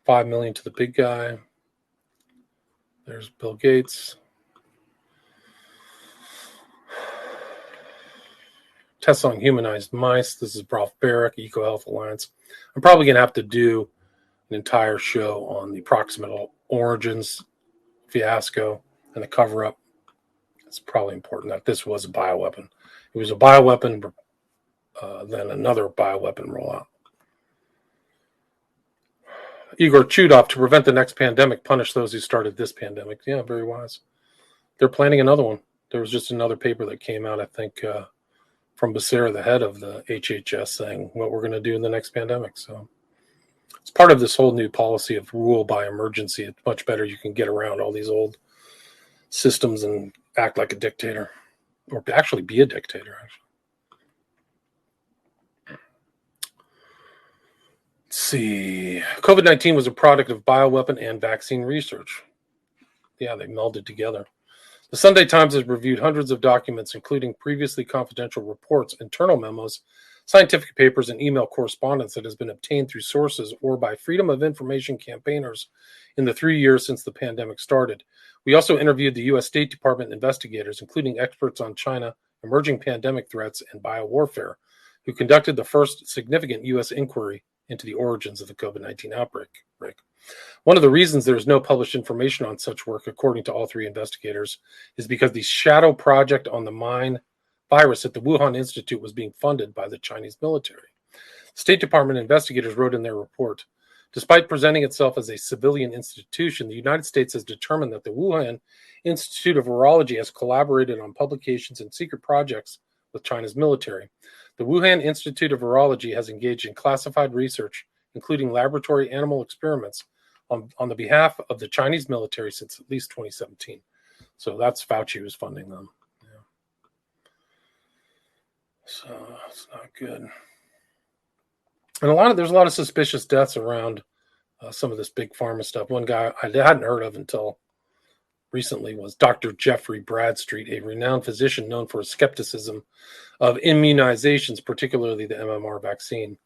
$5 million to the big guy. There's Bill Gates. Tests on humanized mice. This is Ralph Barrick, EcoHealth Alliance. I'm probably going to have to do an entire show on the proximal origins fiasco and the cover-up. It's probably important that this was a bioweapon. It was a bioweapon, then another bioweapon rollout. Igor Chudov, to prevent the next pandemic, punish those who started this pandemic. Yeah, very wise. They're planning another one. There was just another paper that came out, I think, from Becerra, the head of the HHS, saying what we're going to do in the next pandemic. So it's part of this whole new policy of rule by emergency. It's much better. You can get around all these old systems and act like a dictator, or actually be a dictator, actually. Let's see. COVID-19 was a product of bioweapon and vaccine research. Yeah, they melded together. The Sunday Times has reviewed hundreds of documents, including previously confidential reports, internal memos, scientific papers, and email correspondence that has been obtained through sources or by Freedom of Information campaigners in the 3 years since the pandemic started. We also interviewed the U.S. State Department investigators, including experts on China, emerging pandemic threats, and biowarfare, who conducted the first significant U.S. inquiry into the origins of the COVID-19 outbreak. One of the reasons there is no published information on such work, according to all three investigators, is because the shadow project on the Mine virus at the Wuhan Institute was being funded by the Chinese military. State Department investigators wrote in their report, despite presenting itself as a civilian institution, the United States has determined that the Wuhan Institute of Virology has collaborated on publications and secret projects with China's military. The Wuhan Institute of Virology has engaged in classified research, including laboratory animal experiments, on the behalf of the Chinese military since at least 2017. So that's Fauci who's funding them. Yeah. So it's not good. And there's a lot of suspicious deaths around some of this big pharma stuff. One guy I hadn't heard of until recently was Dr. Jeffrey Bradstreet, a renowned physician known for his skepticism of immunizations, particularly the MMR vaccine.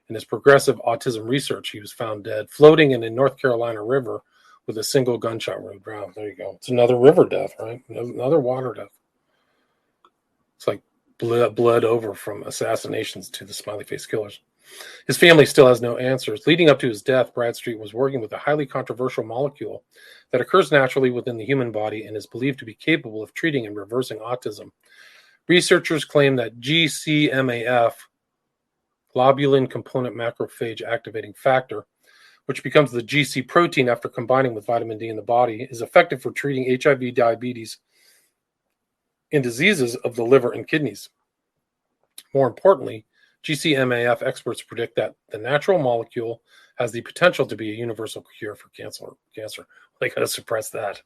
In his progressive autism research, he was found dead, floating in a North Carolina river with a single gunshot wound. Wow, there you go. It's another river death, right? Another water death. It's like bled over from assassinations to the smiley face killers. His family still has no answers. Leading up to his death, Bradstreet was working with a highly controversial molecule that occurs naturally within the human body and is believed to be capable of treating and reversing autism. Researchers claim that GCMAF, globulin component macrophage activating factor, which becomes the GC protein after combining with vitamin D in the body, is effective for treating HIV, diabetes, and diseases of the liver and kidneys. More importantly, GCMAF experts predict that the natural molecule has the potential to be a universal cure for cancer. They got to suppress that.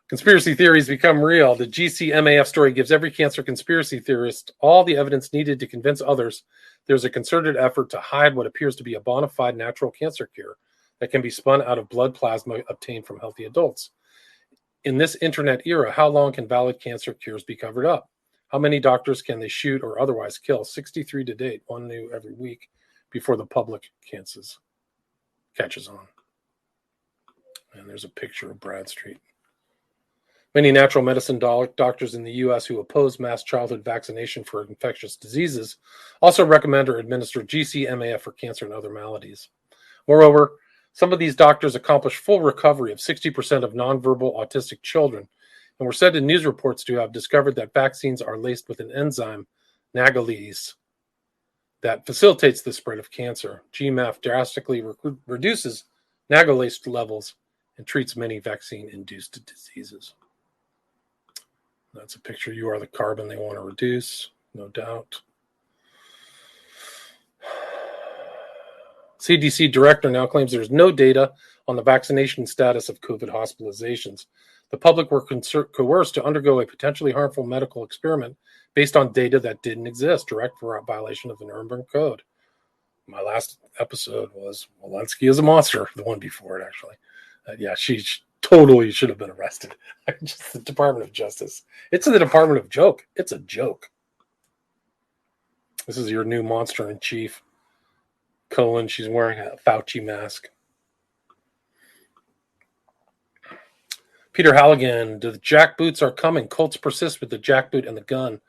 Conspiracy theories become real. The GCMAF story gives every cancer conspiracy theorist all the evidence needed to convince others there's a concerted effort to hide what appears to be a bona fide natural cancer cure that can be spun out of blood plasma obtained from healthy adults. In this internet era, how long can valid cancer cures be covered up? How many doctors can they shoot or otherwise kill? 63 to date, one new every week, before the public catches on. And there's a picture of Bradstreet. Many natural medicine doctors in the U.S. who oppose mass childhood vaccination for infectious diseases also recommend or administer GC-MAF for cancer and other maladies. Moreover, some of these doctors accomplished full recovery of 60% of nonverbal autistic children and were said in news reports to have discovered that vaccines are laced with an enzyme, nagalase, that facilitates the spread of cancer. GMAF drastically reduces nagalase levels and treats many vaccine-induced diseases. That's a picture. You are the carbon they want to reduce, no doubt. CDC director now claims there's no data on the vaccination status of COVID hospitalizations. The public were coerced to undergo a potentially harmful medical experiment based on data that didn't exist, direct violation of the Nuremberg Code. My last episode was Walensky is a monster, the one before it, actually. She totally should have been arrested. Just the Department of Justice. It's the Department of Joke. It's a joke. This is your new monster in chief. Cohen, she's wearing a Fauci mask. Peter Halligan, the jackboots are coming. Cults persist with the jackboot and the gun.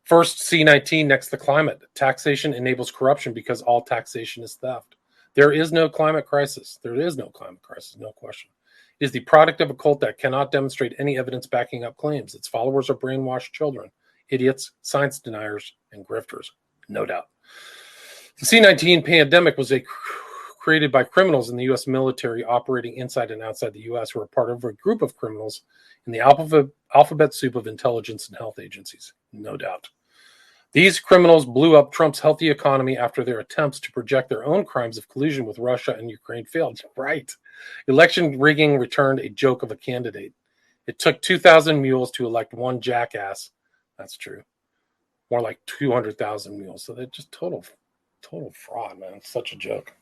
First, C-19, next the climate. Taxation enables corruption because all taxation is theft. There is no climate crisis. There is no climate crisis, no question. It is the product of a cult that cannot demonstrate any evidence backing up claims. Its followers are brainwashed children, idiots, science deniers, and grifters, no doubt. The C-19 pandemic was created by criminals in the U.S. military operating inside and outside the U.S. who are part of a group of criminals in the alphabet soup of intelligence and health agencies, no doubt. These criminals blew up Trump's healthy economy after their attempts to project their own crimes of collusion with Russia and Ukraine failed. Right. Election rigging returned a joke of a candidate. It took 2,000 mules to elect one jackass. That's true. More like 200,000 mules. So they're just total fraud, man. It's such a joke.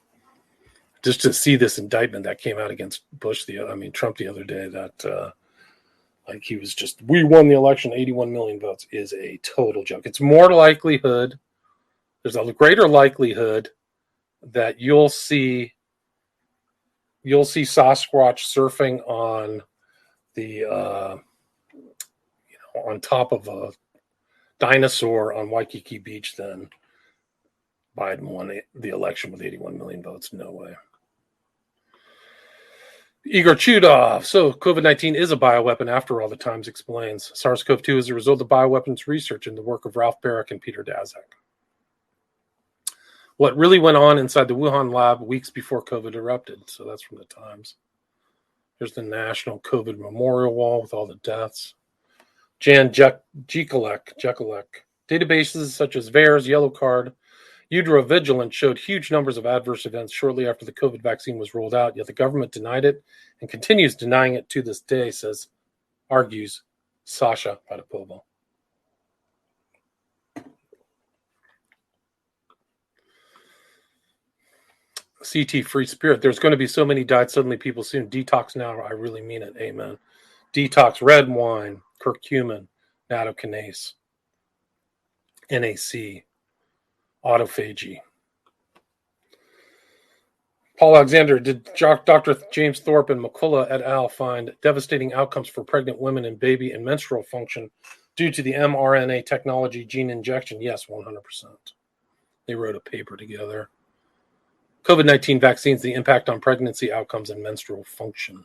Just to see this indictment that came out against Trump the other day, that he was just, we won the election, 81 million votes, is a total joke. It's more likelihood, there's a greater likelihood that you'll see Sasquatch surfing on the on top of a dinosaur on Waikiki Beach than Biden won the election with 81 million votes. No way. Igor Chudov. So COVID-19 is a bioweapon after all, the Times explains. SARS-CoV-2 is a result of bioweapons research in the work of Ralph Barrick and Peter Daszak. What really went on inside the Wuhan lab weeks before COVID erupted. So that's from the Times. There's the National COVID Memorial Wall with all the deaths. Jan Jekalek. Databases such as VAERS, Yellow Card, Udrovigilance showed huge numbers of adverse events shortly after the COVID vaccine was rolled out, yet the government denied it and continues denying it to this day, argues Sasha Padapova. CT Free Spirit. There's going to be so many died suddenly people soon. Detox now. I really mean it. Amen. Detox, red wine, curcumin, nattokinase, NAC, autophagy. Paul Alexander, did Dr. James Thorpe and McCullough et al. Find devastating outcomes for pregnant women and baby and menstrual function due to the mRNA technology gene injection? Yes, 100%. They wrote a paper together. COVID-19 vaccines, the impact on pregnancy outcomes and menstrual function.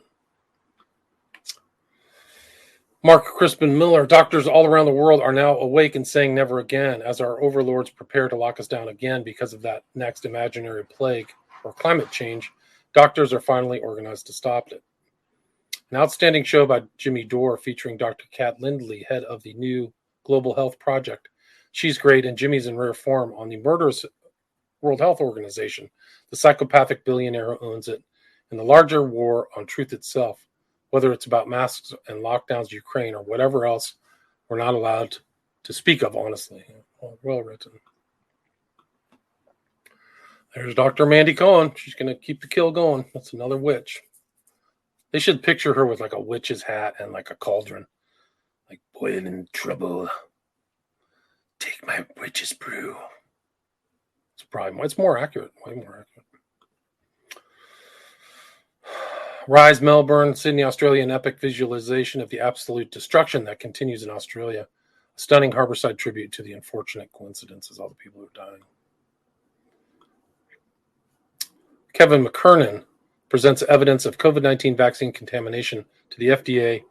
Mark Crispin Miller, doctors all around the world are now awake and saying never again as our overlords prepare to lock us down again because of that next imaginary plague or climate change. Doctors are finally organized to stop it. An outstanding show by Jimmy Dore featuring Dr. Kat Lindley, head of the new Global Health Project. She's great and Jimmy's in rare form on the murderous World Health Organization, the psychopathic billionaire who owns it, and the larger war on truth itself, whether it's about masks and lockdowns, Ukraine, or whatever else we're not allowed to speak of, honestly. Well written. There's Dr. Mandy Cohen. She's going to keep the kill going. That's another witch. They should picture her with like a witch's hat and like a cauldron. Like, boy, I'm in trouble. Take my witch's brew. It's more accurate. Way more accurate. Rise, Melbourne, Sydney, Australia, an epic visualization of the absolute destruction that continues in Australia. A stunning harbourside tribute to the unfortunate coincidences, all the people who are dying. Kevin McKernan presents evidence of COVID-19 vaccine contamination to the FDA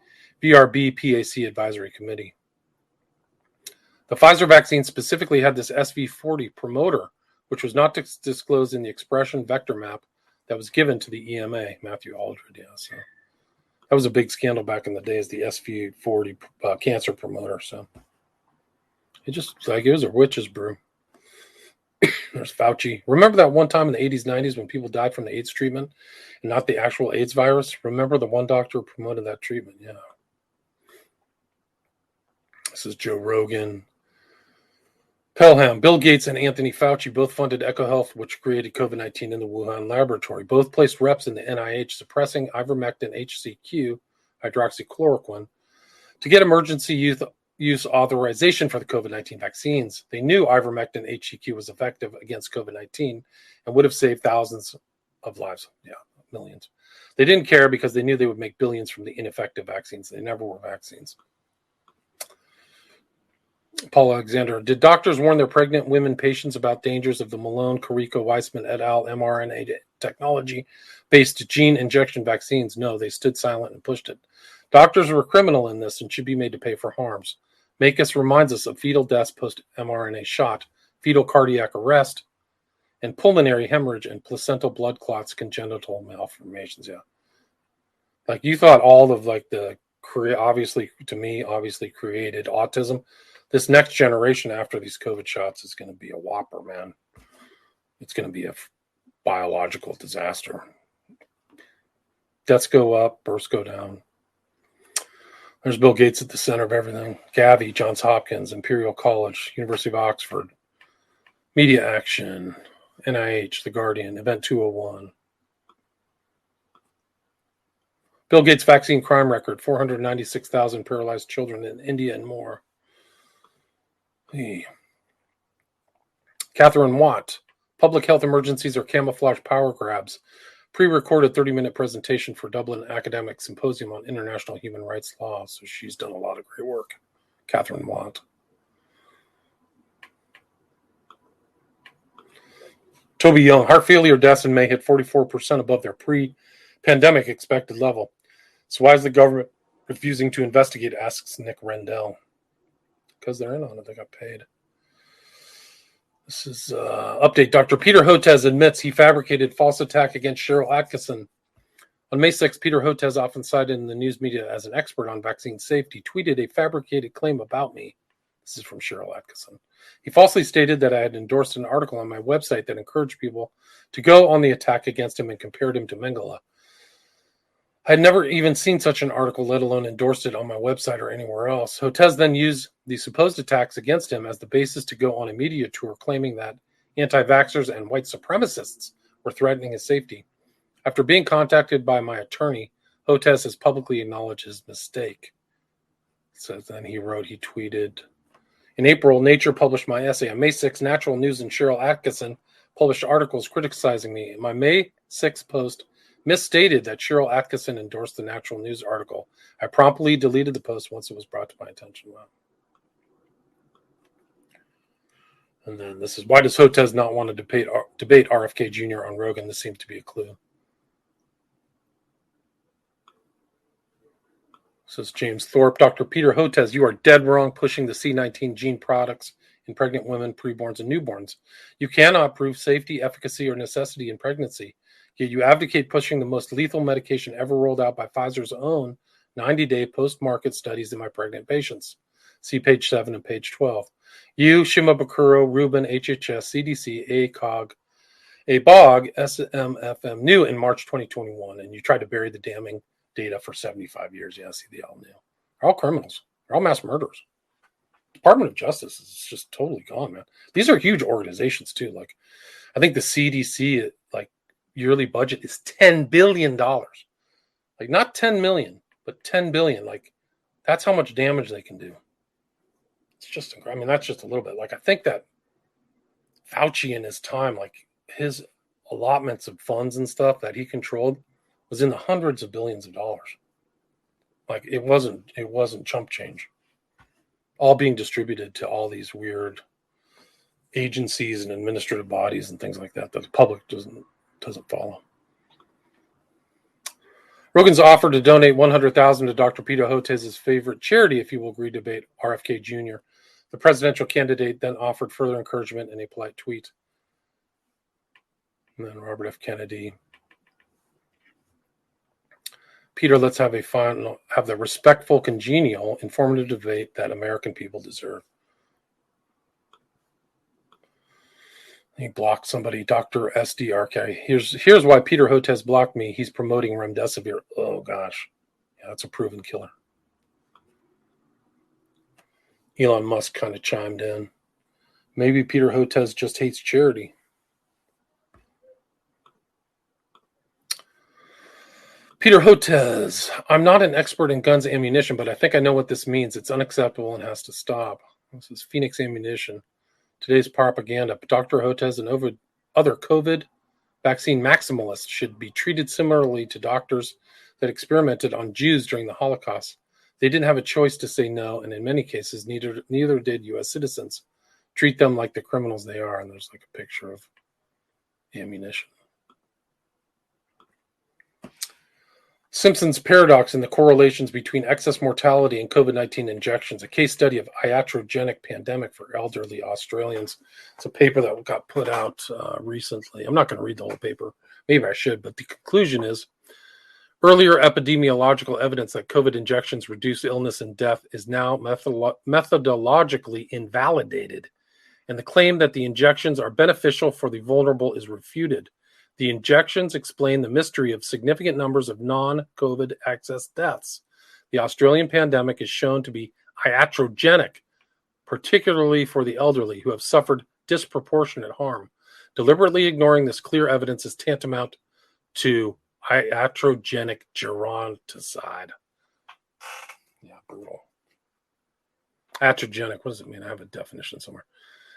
VRB PAC Advisory Committee. The Pfizer vaccine specifically had this SV40 promoter, which was not disclosed in the expression vector map that was given to the EMA, Matthew Aldred. Yeah, so that was a big scandal back in the day as the SV40 cancer promoter. So it just like it was a witch's brew. There's Fauci. Remember that one time in the 80s, 90s when people died from the AIDS treatment and not the actual AIDS virus? Remember the one doctor who promoted that treatment? Yeah. This is Joe Rogan. Pelham, Bill Gates and Anthony Fauci both funded EcoHealth, which created COVID-19 in the Wuhan laboratory. Both placed reps in the NIH suppressing ivermectin HCQ, hydroxychloroquine, to get emergency use authorization for the COVID-19 vaccines. They knew ivermectin HCQ was effective against COVID-19 and would have saved thousands of lives. Yeah, millions. They didn't care because they knew they would make billions from the ineffective vaccines. They never were vaccines. Paul Alexander, did doctors warn their pregnant women patients about dangers of the Malone, Carrico, Weissman et al. mRNA technology-based gene injection vaccines? No, they stood silent and pushed it. Doctors were criminal in this and should be made to pay for harms. Makis reminds us of fetal deaths post-mRNA shot, fetal cardiac arrest, and pulmonary hemorrhage and placental blood clots, congenital malformations. Yeah. Like you thought all of like the, obviously created autism. This next generation after these COVID shots is going to be a whopper, man. It's going to be a biological disaster. Deaths go up, births go down. There's Bill Gates at the center of everything. Gavi, Johns Hopkins, Imperial College, University of Oxford, Media Action, NIH, The Guardian, Event 201. Bill Gates vaccine crime record, 496,000 paralyzed children in India and more. Catherine Watt, public health emergencies are camouflage power grabs. Pre-recorded 30-minute presentation for Dublin Academic Symposium on International Human Rights Law. So she's done a lot of great work. Catherine Watt. Toby Young, heart failure deaths in May hit 44% above their pre-pandemic expected level. So why is the government refusing to investigate, asks Nick Rendell. Because they're in on it. They got paid. This is update. Dr. Peter Hotez admits he fabricated false attack against Cheryl Atkinson. On May 6th, Peter Hotez, often cited in the news media as an expert on vaccine safety, tweeted a fabricated claim about me. This is from Cheryl Atkinson. He falsely stated that I had endorsed an article on my website that encouraged people to go on the attack against him and compared him to Mengele. I had never even seen such an article, let alone endorsed it on my website or anywhere else. Hotez then used the supposed attacks against him as the basis to go on a media tour claiming that anti-vaxxers and white supremacists were threatening his safety. After being contacted by my attorney, Hotez has publicly acknowledged his mistake. So then he tweeted, in April, Nature published my essay. On May 6th, Natural News and Cheryl Atkinson published articles criticizing me. In my May 6th post, misstated that Cheryl Atkinson endorsed the Natural News article. I promptly deleted the post once it was brought to my attention. Wow. And then this is, why does Hotez not want to debate RFK Jr. on Rogan? This seems to be a clue. Says James Thorpe. Dr. Peter Hotez, you are dead wrong pushing the C19 gene products in pregnant women, preborns, and newborns. You cannot prove safety, efficacy, or necessity in pregnancy. Yet you advocate pushing the most lethal medication ever rolled out by Pfizer's own 90-day post-market studies in my pregnant patients. See page 7 and page 12. You, Shimabukuro, Rubin, HHS, CDC, ACOG, ABOG, SMFM knew in March 2021, and you tried to bury the damning data for 75 years. Yeah, see, they all knew. They're all criminals. They're all mass murderers. Department of Justice is just totally gone, man. These are huge organizations, too. Like, I think the CDC, yearly budget is $10 billion. Like not 10 million, but 10 billion. Like that's how much damage they can do. It's just, I mean, that's just a little bit. Like I think that Fauci in his time, like his allotments of funds and stuff that he controlled was in the hundreds of billions of dollars. Like it wasn't chump change. All being distributed to all these weird agencies and administrative bodies and things like that the public doesn't follow. Rogan's offered to donate $100,000 to Dr. Peter Hotez's favorite charity if he will agree to debate RFK Jr. The presidential candidate then offered further encouragement in a polite tweet. And then Robert F. Kennedy. Peter, let's have the respectful, congenial, informative debate that American people deserve. He blocked somebody, Dr. SDRK. Here's why Peter Hotez blocked me. He's promoting remdesivir. Oh, gosh. Yeah, that's a proven killer. Elon Musk kind of chimed in. Maybe Peter Hotez just hates charity. Peter Hotez. I'm not an expert in guns and ammunition, but I think I know what this means. It's unacceptable and has to stop. This is Phoenix Ammunition. Today's propaganda. Dr. Hotez and other COVID vaccine maximalists should be treated similarly to doctors that experimented on Jews during the Holocaust. They didn't have a choice to say no, and in many cases, neither did U.S. citizens. Treat them like the criminals they are. And there's like a picture of ammunition. Simpson's paradox in the correlations between excess mortality and COVID-19 injections, a case study of iatrogenic pandemic for elderly Australians. It's a paper that got put out recently. I'm not going to read the whole paper. Maybe I should, but the conclusion is earlier epidemiological evidence that COVID injections reduce illness and death is now methodologically invalidated, and the claim that the injections are beneficial for the vulnerable is refuted. The injections explain the mystery of significant numbers of non-COVID excess deaths. The Australian pandemic is shown to be iatrogenic, particularly for the elderly who have suffered disproportionate harm. Deliberately ignoring this clear evidence is tantamount to iatrogenic geronticide. Yeah, brutal. Iatrogenic, what does it mean? I have a definition somewhere.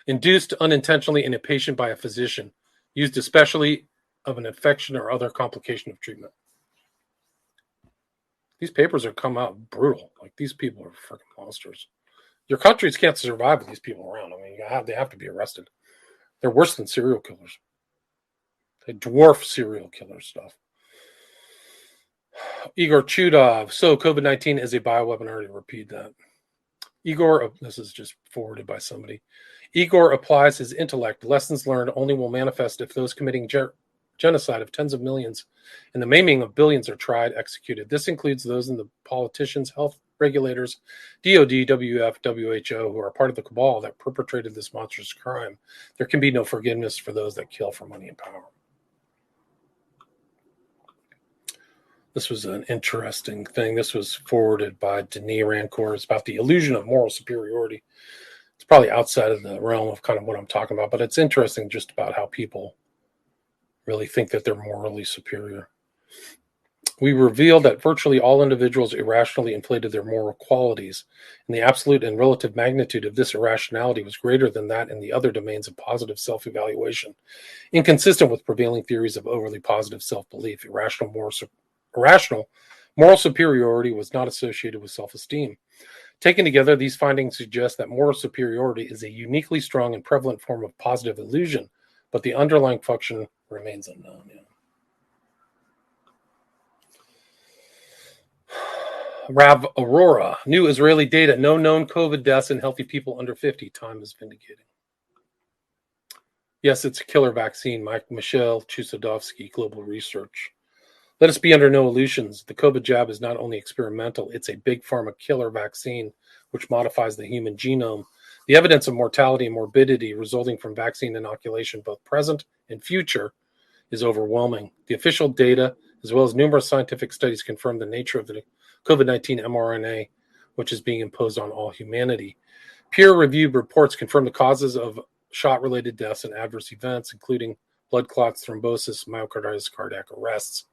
Induced unintentionally in a patient by a physician, used especially of an infection or other complication of treatment. These papers have come out brutal. Like these people are freaking monsters. Your countries can't survive with these people around. I mean, they have to be arrested. They're worse than serial killers. They dwarf serial killer stuff. Igor Chudov. So COVID-19 is a bioweapon. I already repeat that. Igor, this is just forwarded by somebody. Igor applies his intellect. Lessons learned only will manifest if those committing genocide of tens of millions and the maiming of billions are tried, executed. This includes those in the politicians, health regulators, DOD, WF, WHO, who are part of the cabal that perpetrated this monstrous crime. There can be no forgiveness for those that kill for money and power. This was an interesting thing. This was forwarded by Denis Rancourt. It's about the illusion of moral superiority. It's probably outside of the realm of kind of what I'm talking about, but it's interesting just about how people really think that they're morally superior. We revealed that virtually all individuals irrationally inflated their moral qualities, and the absolute and relative magnitude of this irrationality was greater than that in the other domains of positive self-evaluation. Inconsistent with prevailing theories of overly positive self-belief, irrational moral superiority was not associated with self-esteem. Taken together, these findings suggest that moral superiority is a uniquely strong and prevalent form of positive illusion, but the underlying function remains unknown. Yeah. Rav Aurora. New Israeli data. No known COVID deaths in healthy people under 50. Time is vindicating. Yes, it's a killer vaccine. Michelle Chusodovsky, Global Research. Let us be under no illusions. The COVID jab is not only experimental, it's a big pharma killer vaccine which modifies the human genome. The evidence of mortality and morbidity resulting from vaccine inoculation, both present and future, is overwhelming. The official data, as well as numerous scientific studies, confirm the nature of the COVID-19 mRNA, which is being imposed on all humanity. Peer-reviewed reports confirm the causes of shot-related deaths and adverse events, including blood clots, thrombosis, myocarditis, cardiac arrests.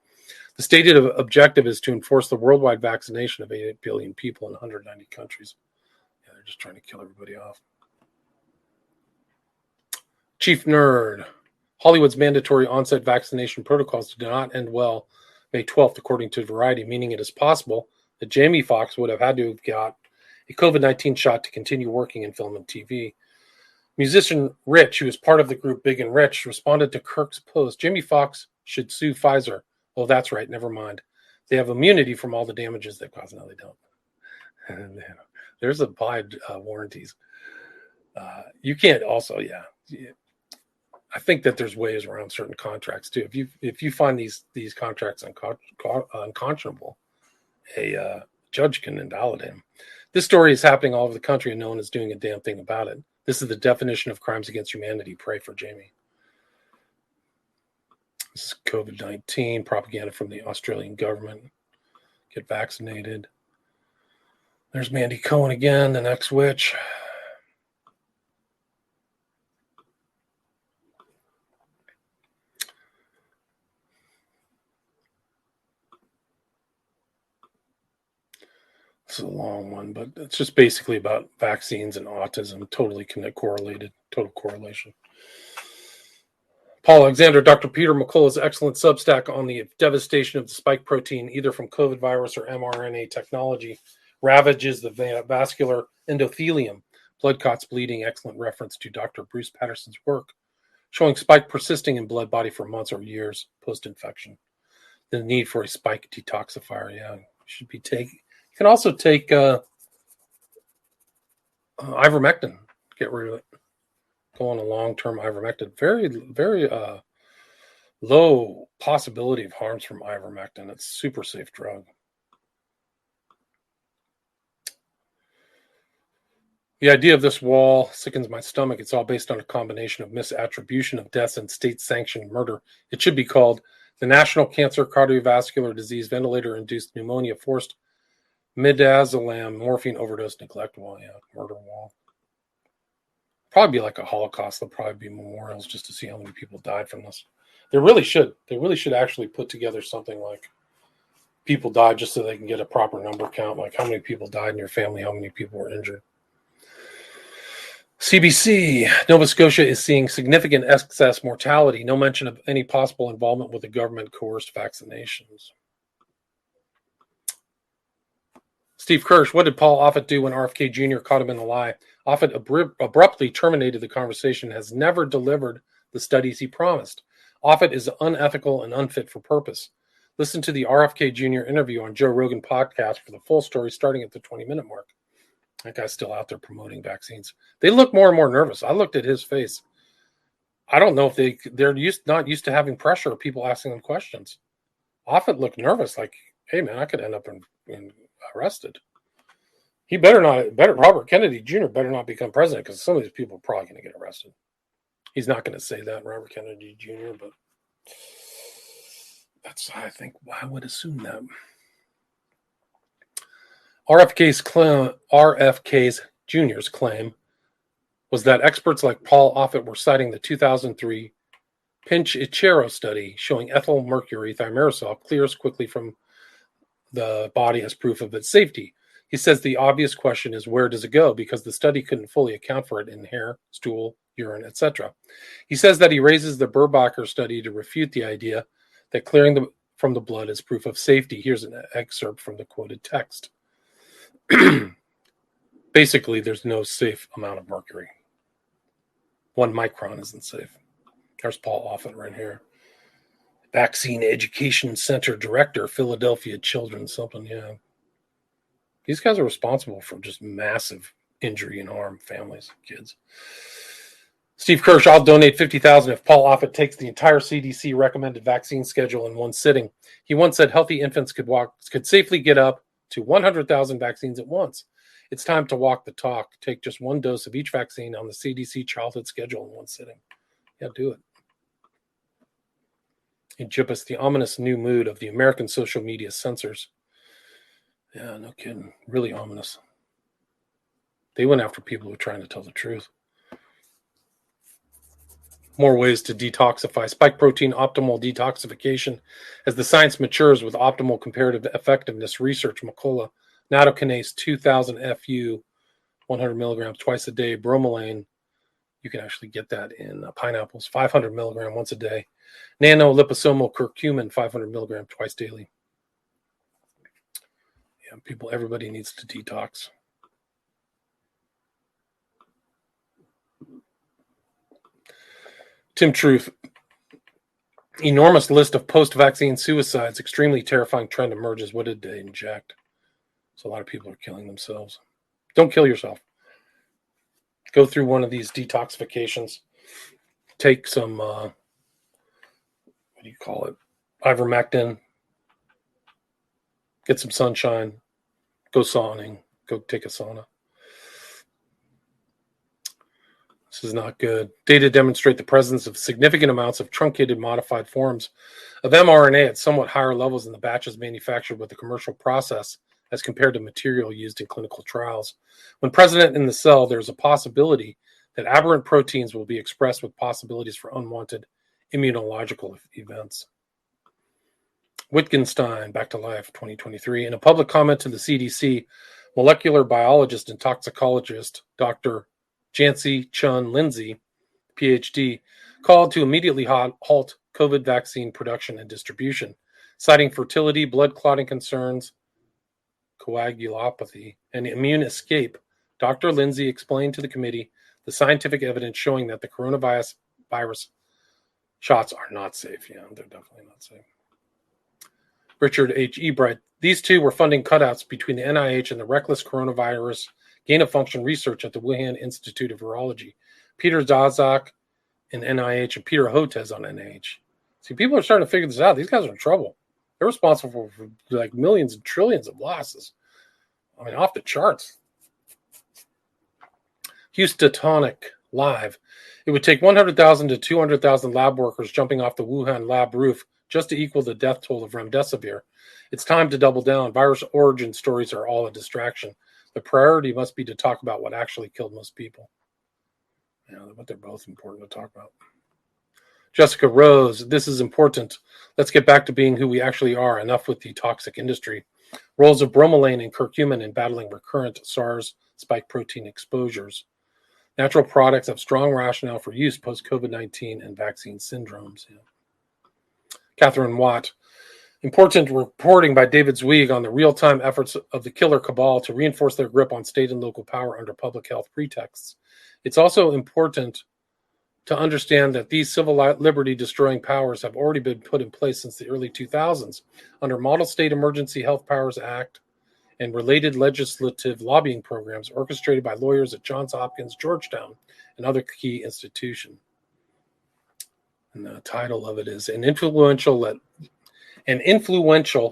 The stated objective is to enforce the worldwide vaccination of 8 billion people in 190 countries. Yeah, they're just trying to kill everybody off. Chief Nerd. Hollywood's mandatory onset vaccination protocols did not end well May 12th, according to Variety, meaning it is possible that Jamie Foxx would have had to have got a COVID-19 shot to continue working in film and TV. Musician Rich, who is part of the group Big and Rich, responded to Kirk's post. Jamie Foxx should sue Pfizer. Oh, that's right. Never mind. They have immunity from all the damages they cause. No, they don't. And, there's applied warranties. You can't also, I think that there's ways around certain contracts too. If you find these contracts unconscionable, a judge can invalidate them. This story is happening all over the country, and no one is doing a damn thing about it. This is the definition of crimes against humanity. Pray for Jamie. This is COVID-19 propaganda from the Australian government. Get vaccinated. There's Mandy Cohen again, the next witch. This is a long one, but it's just basically about vaccines and autism. Totally correlated. Total correlation. Paul Alexander, Dr. Peter McCullough's excellent Substack on the devastation of the spike protein, either from COVID virus or mRNA technology, ravages the vascular endothelium. Blood clots bleeding, excellent reference to Dr. Bruce Patterson's work, showing spike persisting in blood body for months or years post-infection. The need for a spike detoxifier, should be taken. You can also take ivermectin, get rid of it. Go on a long-term ivermectin. Very, very low possibility of harms from ivermectin. It's a super safe drug. The idea of this wall sickens my stomach. It's all based on a combination of misattribution of deaths and state-sanctioned murder. It should be called the National Cancer Cardiovascular Disease Ventilator-Induced Pneumonia Forced Midazolam Morphine Overdose Neglect Wall. Murder wall. Probably be like a Holocaust. There'll probably be memorials just to see how many people died from this. They really should. They really should actually put together something like people died just so they can get a proper number count, like how many people died in your family, how many people were injured. CBC, Nova Scotia is seeing significant excess mortality. No mention of any possible involvement with the government-coerced vaccinations. Steve Kirsch, what did Paul Offit do when RFK Jr. caught him in a lie? Offit abruptly terminated the conversation, has never delivered the studies he promised. Offit is unethical and unfit for purpose. Listen to the RFK Jr. interview on Joe Rogan podcast for the full story starting at the 20-minute mark. That guy's still out there promoting vaccines. They look more and more nervous. I looked at his face. I don't know if they're not used to having pressure or people asking them questions. Offit looked nervous, like, hey man, I could end up in arrested. He Robert Kennedy Jr. better not become president because some of these people are probably going to get arrested. He's not going to say that, Robert Kennedy Jr., but I would assume that. RFK's Jr.'s claim was that experts like Paul Offit were citing the 2003 Pinch-Ichero study showing ethyl mercury thimerosal clears quickly from the body as proof of its safety. He says the obvious question is, where does it go? Because the study couldn't fully account for it in hair, stool, urine, etc. He says that he raises the Burbacher study to refute the idea that clearing from the blood is proof of safety. Here's an excerpt from the quoted text. Basically, there's no safe amount of mercury. 1 micron isn't safe. There's Paul Offit right here. Vaccine Education Center Director, Philadelphia Children's something, These guys are responsible for just massive injury and harm, families, kids. Steve Kirsch, I'll donate $50,000 if Paul Offit takes the entire CDC recommended vaccine schedule in one sitting. He once said healthy infants could safely get up to 100,000 vaccines at once. It's time to walk the talk. Take just 1 dose of each vaccine on the CDC childhood schedule in one sitting. Yeah, do it. Egyptus, the ominous new mood of the American social media censors. Yeah, no kidding. Really ominous. They went after people who were trying to tell the truth. More ways to detoxify. Spike protein optimal detoxification. As the science matures with optimal comparative effectiveness research, McCullough, nattokinase 2000 FU, 100 milligrams twice a day, bromelain, you can actually get that in pineapples, 500 milligram once a day, nanoliposomal curcumin, 500 milligram twice daily. Yeah, everybody needs to detox. Tim Truth, enormous list of post-vaccine suicides, extremely terrifying trend emerges. What did they inject? So a lot of people are killing themselves. Don't kill yourself. Go through one of these detoxifications. Take some, what do you call it? Ivermectin. Get some sunshine. Go sauning. Go take a sauna. This is not good. Data demonstrate the presence of significant amounts of truncated modified forms of mRNA at somewhat higher levels in the batches manufactured with the commercial process as compared to material used in clinical trials. When present in the cell, there is a possibility that aberrant proteins will be expressed with possibilities for unwanted immunological events. Wittgenstein, Back to Life, 2023. In a public comment to the CDC, molecular biologist and toxicologist Dr. Jancy Chun Lindsay, PhD, called to immediately halt COVID vaccine production and distribution, citing fertility, blood clotting concerns, coagulopathy, and immune escape. Dr. Lindsay explained to the committee the scientific evidence showing that the coronavirus shots are not safe. Yeah, they're definitely not safe. Richard H. Ebright, these two were funding cutouts between the NIH and the reckless coronavirus gain-of-function research at the Wuhan Institute of Virology. Peter Daszak in NIH and Peter Hotez on NIH. See, people are starting to figure this out. These guys are in trouble. They're responsible for like millions and trillions of losses. I mean, off the charts. Houstonic Live. It would take 100,000 to 200,000 lab workers jumping off the Wuhan lab roof just to equal the death toll of remdesivir. It's time to double down. Virus origin stories are all a distraction. The priority must be to talk about what actually killed most people. Yeah, but they're both important to talk about. Jessica Rose, this is important. Let's get back to being who we actually are. Enough with the toxic industry. Roles of bromelain and curcumin in battling recurrent SARS spike protein exposures. Natural products have strong rationale for use post-COVID-19 and vaccine syndromes. Yeah. Catherine Watt, important reporting by David Zweig on the real-time efforts of the killer cabal to reinforce their grip on state and local power under public health pretexts. It's also important to understand that these civil liberty-destroying powers have already been put in place since the early 2000s under Model State Emergency Health Powers Act and related legislative lobbying programs orchestrated by lawyers at Johns Hopkins, Georgetown, and other key institutions. And the title of it is An influential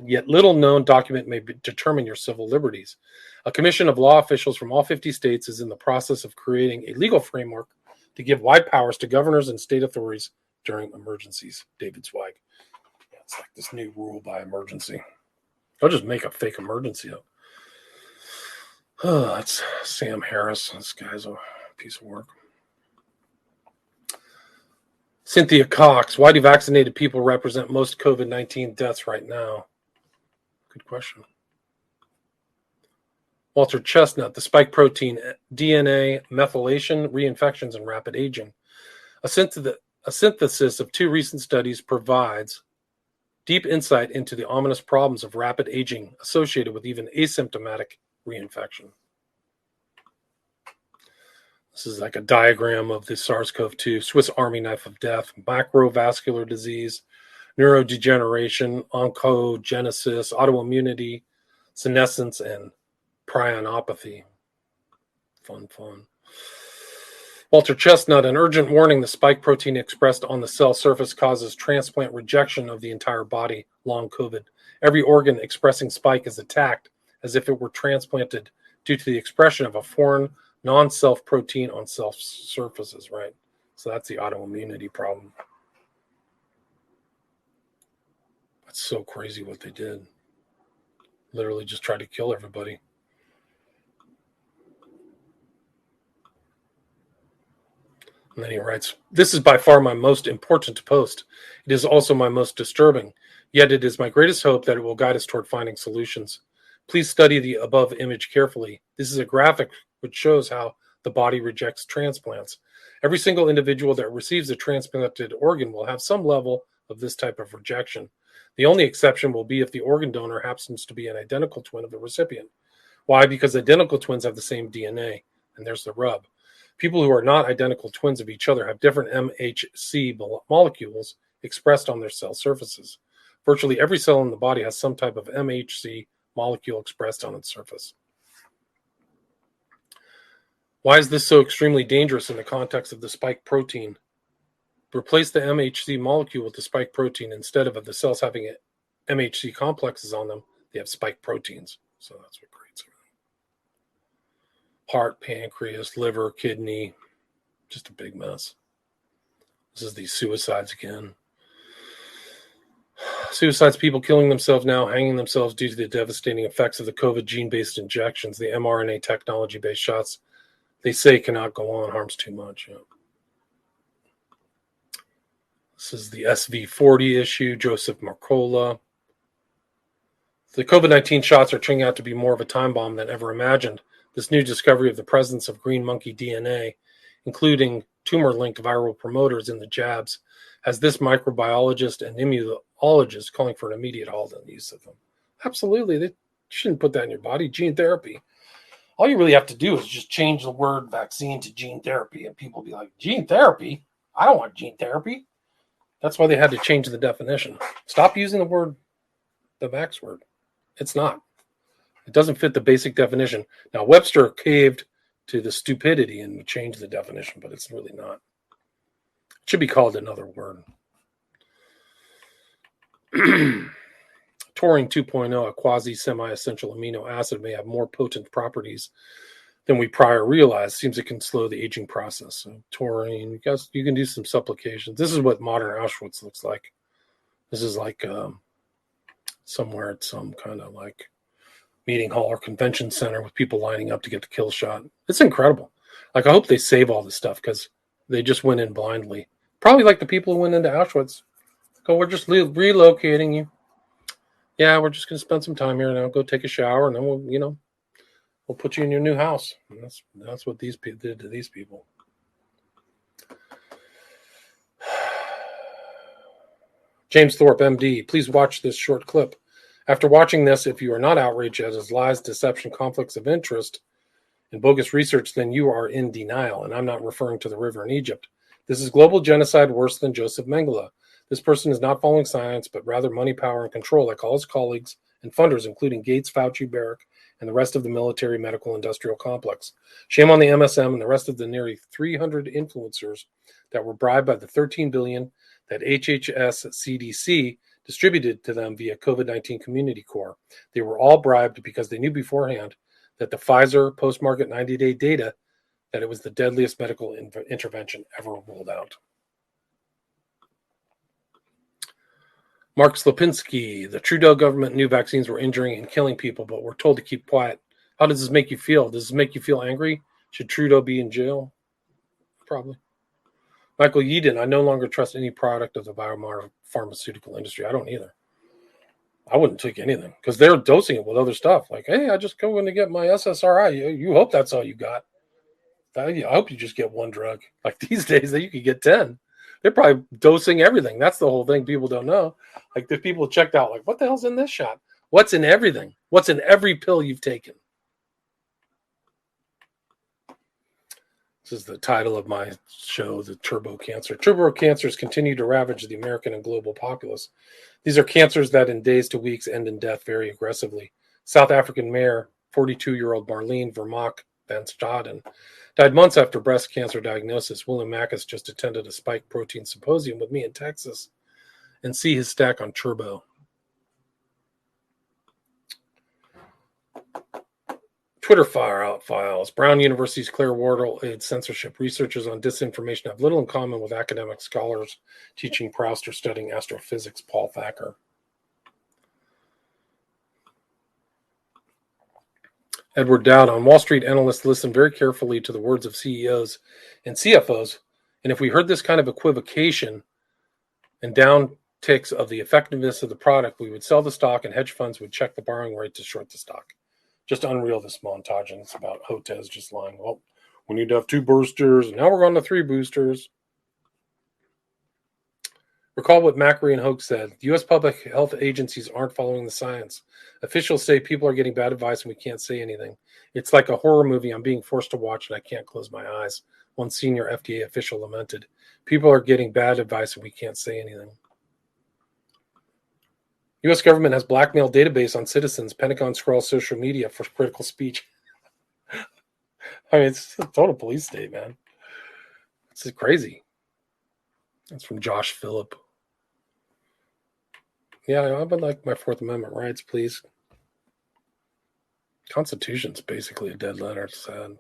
yet little-known document may determine your civil liberties. A commission of law officials from all 50 states is in the process of creating a legal framework to give wide powers to governors and state authorities during emergencies. David Zweig. Yeah, it's like this new rule by emergency. They'll just make a fake emergency up. Oh, that's Sam Harris. This guy's a piece of work. Cynthia Cox, why do vaccinated people represent most COVID-19 deaths right now? Good question. Walter Chestnut, the spike protein, DNA, methylation, reinfections, and rapid aging. A synthesis of two recent studies provides deep insight into the ominous problems of rapid aging associated with even asymptomatic reinfection. This is like a diagram of the SARS-CoV-2, Swiss Army knife of death, macrovascular disease, neurodegeneration, oncogenesis, autoimmunity, senescence, and prionopathy. Fun. Walter Chestnut, an urgent warning, the spike protein expressed on the cell surface causes transplant rejection of the entire body, long COVID. Every organ expressing spike is attacked as if it were transplanted due to the expression of a foreign non-self protein on cell surfaces, right? So that's the autoimmunity problem. That's so crazy what they did. Literally just tried to kill everybody. And then he writes, "This is by far my most important post. It is also my most disturbing, yet it is my greatest hope that it will guide us toward finding solutions. Please study the above image carefully. This is a graphic which shows how the body rejects transplants. Every single individual that receives a transplanted organ will have some level of this type of rejection. The only exception will be if the organ donor happens to be an identical twin of the recipient. Why? Because identical twins have the same DNA, and there's the rub. People who are not identical twins of each other have different MHC molecules expressed on their cell surfaces. Virtually every cell in the body has some type of MHC molecule expressed on its surface. Why is this so extremely dangerous in the context of the spike protein? Replace the MHC molecule with the spike protein instead of the cells having MHC complexes on them. They have spike proteins. So that's what creates everything. Heart, pancreas, liver, kidney, just a big mess. This is these suicides again. Suicides, people killing themselves now, hanging themselves due to the devastating effects of the COVID gene-based injections, the mRNA technology-based shots. They say cannot go on, harms too much. Yeah. This is the SV40 issue, Joseph Mercola. The COVID-19 shots are turning out to be more of a time bomb than ever imagined. This new discovery of the presence of green monkey DNA, including tumor-linked viral promoters in the jabs, has this microbiologist and immunologist calling for an immediate halt on the use of them. Absolutely, they shouldn't put that in your body. Gene therapy. All you really have to do is just change the word vaccine to gene therapy, and people will be like, gene therapy? I don't want gene therapy. That's why they had to change the definition. Stop using the word, the vax word. It's not. It doesn't fit the basic definition. Now, Webster caved to the stupidity and changed the definition, but it's really not. It should be called another word. Taurine 2.0, a quasi-semi-essential amino acid, may have more potent properties than we prior realized. Seems it can slow the aging process. So taurine, you can do some supplications. This is what modern Auschwitz looks like. This is like somewhere at some kind of like meeting hall or convention center with people lining up to get the kill shot. It's incredible. Like, I hope they save all this stuff because they just went in blindly. Probably like the people who went into Auschwitz. Go, we're just relocating you. Yeah, we're just going to spend some time here now. Go take a shower, and then we'll put you in your new house. And that's what these people did to these people. James Thorpe, MD, please watch this short clip. After watching this, if you are not outraged at his lies, deception, conflicts of interest, and bogus research, then you are in denial. And I'm not referring to the river in Egypt. This is global genocide worse than Joseph Mengele. This person is not following science, but rather money, power, and control, like all his colleagues and funders, including Gates, Fauci, Barrick, and the rest of the military, medical, industrial complex. Shame on the MSM and the rest of the nearly 300 influencers that were bribed by the $13 billion that HHS CDC distributed to them via COVID-19 Community Corps. They were all bribed because they knew beforehand that the Pfizer post-market 90-day data, that it was the deadliest medical intervention ever rolled out. Mark Slopinski, the Trudeau government knew vaccines were injuring and killing people, but were told to keep quiet. How does this make you feel? Does this make you feel angry? Should Trudeau be in jail? Probably. Michael Yeadon, I no longer trust any product of the biopharmaceutical industry. I don't either. I wouldn't take anything because they're dosing it with other stuff. Like, hey, I just go in to get my SSRI. You hope that's all you got. I hope you just get one drug. Like these days, that you could get 10. They're probably dosing everything. That's the whole thing people don't know. Like the people checked out, like, what the hell's in this shot? What's in everything? What's in every pill you've taken? This is the title of my show, The Turbo Cancer. Turbo cancers continue to ravage the American and global populace. These are cancers that in days to weeks end in death very aggressively. South African mayor, 42-year-old Marlene Vermaak van Staden, died months after breast cancer diagnosis. William Mackus just attended a spike protein symposium with me in Texas. And see his stack on Turbo. Twitter files. Brown University's Claire Wardle aids censorship. Researchers on disinformation have little in common with academic scholars teaching Proust or studying astrophysics. Paul Thacker. Edward Dowd. On Wall Street, analysts listen very carefully to the words of CEOs and CFOs And if we heard this kind of equivocation and downticks of the effectiveness of the product, we would sell the stock and hedge funds would check the borrowing rate to short the stock. Just unreal, this montage, and it's about Hotez just lying. Well, we need to have 2 boosters, and now we're on to 3 boosters. Recall what Macri and Hoke said. The U.S. public health agencies aren't following the science. Officials say people are getting bad advice and we can't say anything. It's like a horror movie I'm being forced to watch and I can't close my eyes. One senior FDA official lamented. People are getting bad advice and we can't say anything. U.S. government has blackmail database on citizens. Pentagon scrawls social media for critical speech. I mean, it's a total police state, man. This is crazy. That's from Josh Phillip. Yeah, I would like my Fourth Amendment rights, please. Constitution's basically a dead letter. It's sad.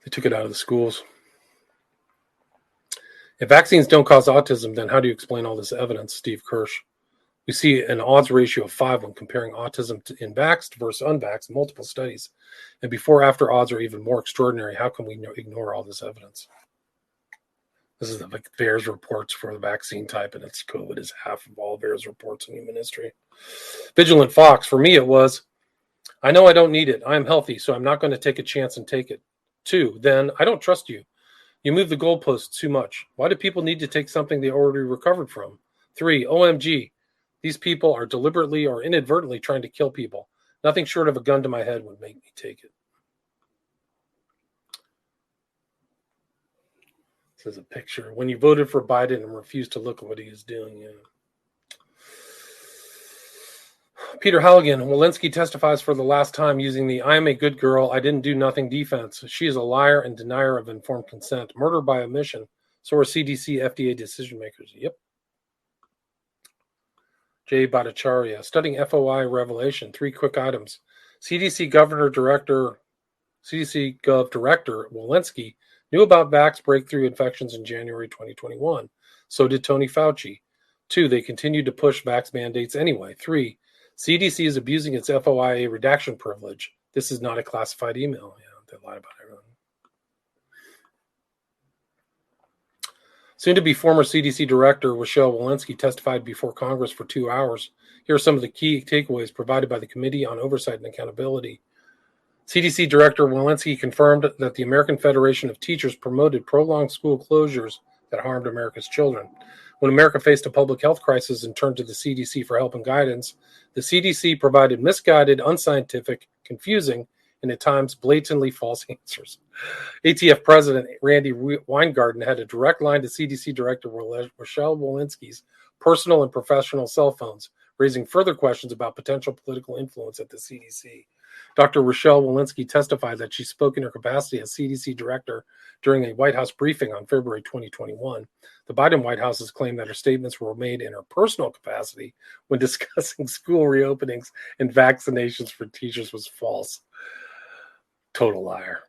They took it out of the schools. If vaccines don't cause autism, then how do you explain all this evidence, Steve Kirsch? We see an odds ratio of 5 when comparing autism in vaxxed versus unvaxxed in multiple studies. And before-after odds are even more extraordinary. How can we ignore all this evidence? This is the VAERS reports for the vaccine type, and it's COVID is half of all VAERS reports in human history. Vigilant Fox, for me it was, I know I don't need it. I am healthy, so I'm not going to take a chance and take it. 2, then I don't trust you. You move the goalposts too much. Why do people need to take something they already recovered from? 3, OMG. These people are deliberately or inadvertently trying to kill people. Nothing short of a gun to my head would make me take it. This is a picture. When you voted for Biden and refused to look at what he is doing. Yeah. Peter Halligan, Walensky testifies for the last time using the I am a good girl, I didn't do nothing defense. She is a liar and denier of informed consent. Murder by omission. So are CDC, FDA decision makers. Yep. Jay Bhattacharya, studying FOI revelation. 3 quick items. CDC Gov Director Walensky knew about vax breakthrough infections in January 2021. So did Tony Fauci. 2, they continued to push vax mandates anyway. 3, CDC is abusing its FOIA redaction privilege. This is not a classified email. Yeah, they lied about everything. Soon to be former CDC Director Rochelle Walensky testified before Congress for 2 hours. Here are some of the key takeaways provided by the Committee on Oversight and Accountability. CDC Director Walensky confirmed that the American Federation of Teachers promoted prolonged school closures that harmed America's children. When America faced a public health crisis and turned to the CDC for help and guidance, the CDC provided misguided, unscientific, confusing, and at times blatantly false answers. ATF President Randy Weingarten had a direct line to CDC Director Rochelle Walensky's personal and professional cell phones, raising further questions about potential political influence at the CDC. Dr. Rochelle Walensky testified that she spoke in her capacity as CDC Director during a White House briefing on February 2021. The Biden White House has claimed that her statements were made in her personal capacity when discussing school reopenings and vaccinations for teachers was false. Total liar.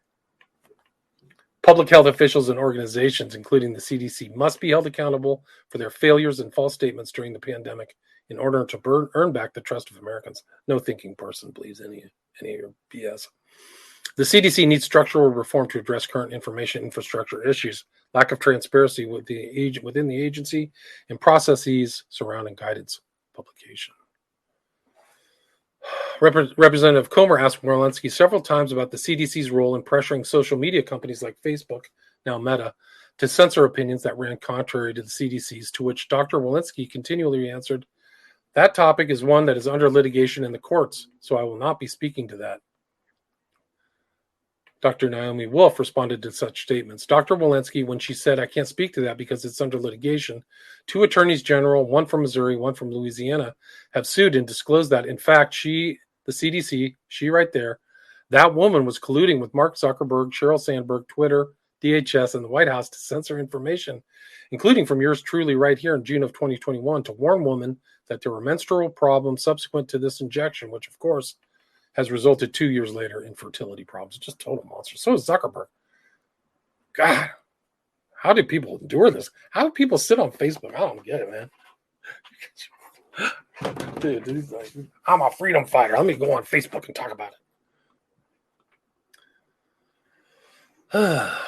Public health officials and organizations, including the CDC, must be held accountable for their failures and false statements during the pandemic in order to earn back the trust of Americans. No thinking person believes any of your BS. The CDC needs structural reform to address current information infrastructure issues, lack of transparency within the agency, and processes surrounding guidance publication. Representative Comer asked Walensky several times about the CDC's role in pressuring social media companies like Facebook, now Meta, to censor opinions that ran contrary to the CDC's, to which Dr. Walensky continually answered, "That topic is one that is under litigation in the courts, so I will not be speaking to that." Dr. Naomi Wolf responded to such statements. Dr. Walensky, when she said, "I can't speak to that because it's under litigation," 2 attorneys general, one from Missouri, one from Louisiana, have sued and disclosed that, in fact, the CDC, she right there, that woman was colluding with Mark Zuckerberg, Sheryl Sandberg, Twitter, DHS, and the White House to censor information, including from yours truly right here in June of 2021, to warn women that there were menstrual problems subsequent to this injection, which, of course, has resulted 2 years later in fertility problems. Just total monsters. So is Zuckerberg. God, how do people endure this? How do people sit on Facebook? I don't get it, man. Dude, he's like, I'm a freedom fighter. Let me go on Facebook and talk about it.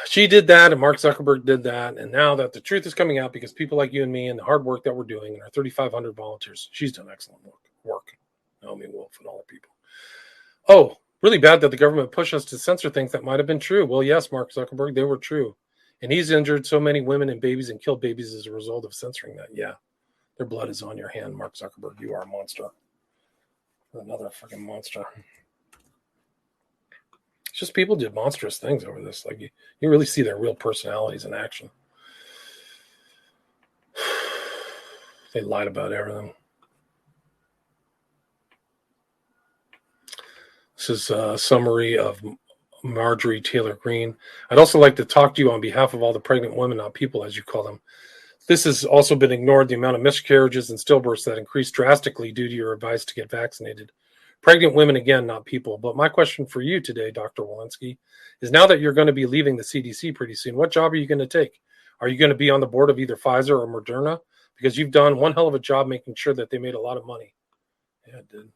She did that, and Mark Zuckerberg did that, and now that the truth is coming out because people like you and me and the hard work that we're doing and our 3,500 volunteers, she's done excellent work. Naomi Wolf and all the people. Oh, really bad that the government pushed us to censor things that might have been true. Well, yes, Mark Zuckerberg, they were true. And he's injured so many women and babies and killed babies as a result of censoring that. Yeah, their blood is on your hand, Mark Zuckerberg. You are a monster. Another freaking monster. It's just people did monstrous things over this. Like you really see their real personalities in action. They lied about everything. This is a summary of Marjorie Taylor Greene. I'd also like to talk to you on behalf of all the pregnant women, not people, as you call them. This has also been ignored, the amount of miscarriages and stillbirths that increased drastically due to your advice to get vaccinated. Pregnant women, again, not people. But my question for you today, Dr. Walensky, is now that you're going to be leaving the CDC pretty soon, what job are you going to take? Are you going to be on the board of either Pfizer or Moderna? Because you've done one hell of a job making sure that they made a lot of money. Yeah, it did.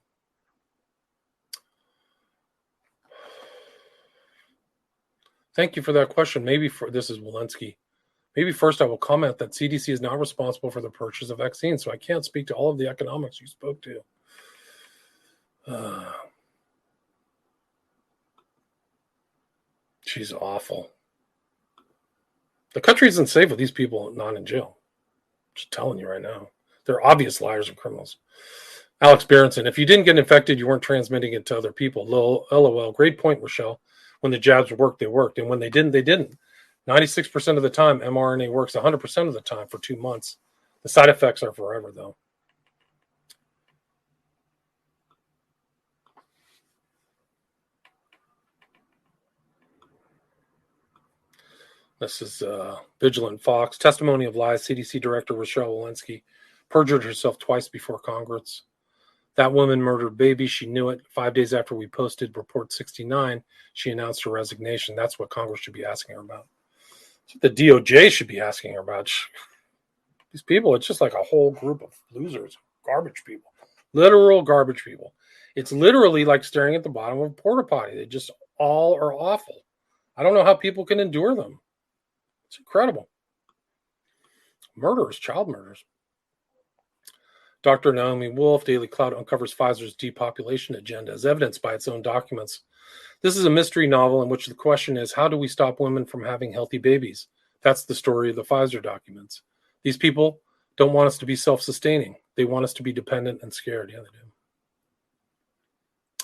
Thank you for that question. This is Walensky. Maybe first I will comment that CDC is not responsible for the purchase of vaccines, so I can't speak to all of the economics you spoke to. She's awful. The country isn't safe with these people not in jail. Just telling you right now. They're obvious liars and criminals. Alex Berenson, if you didn't get infected, you weren't transmitting it to other people. LOL. Great point, Rochelle. When the jabs worked, they worked. And when they didn't, they didn't. 96% of the time, mRNA works 100% of the time for 2 months. The side effects are forever, though. This is Vigilant Fox. Testimony of lies. CDC Director Rochelle Walensky perjured herself twice before Congress. That woman murdered babies. She knew it. 5 days after we posted Report 69, she announced her resignation. That's what Congress should be asking her about. That's what the DOJ should be asking her about. These people, it's just like a whole group of losers, garbage people, literal garbage people. It's literally like staring at the bottom of a porta potty. They just all are awful. I don't know how people can endure them. It's incredible. Murderers, child murders. Dr. Naomi Wolf, Daily Cloud uncovers Pfizer's depopulation agenda as evidenced by its own documents. This is a mystery novel in which the question is, how do we stop women from having healthy babies? That's the story of the Pfizer documents. These people don't want us to be self-sustaining. They want us to be dependent and scared. Yeah, they do.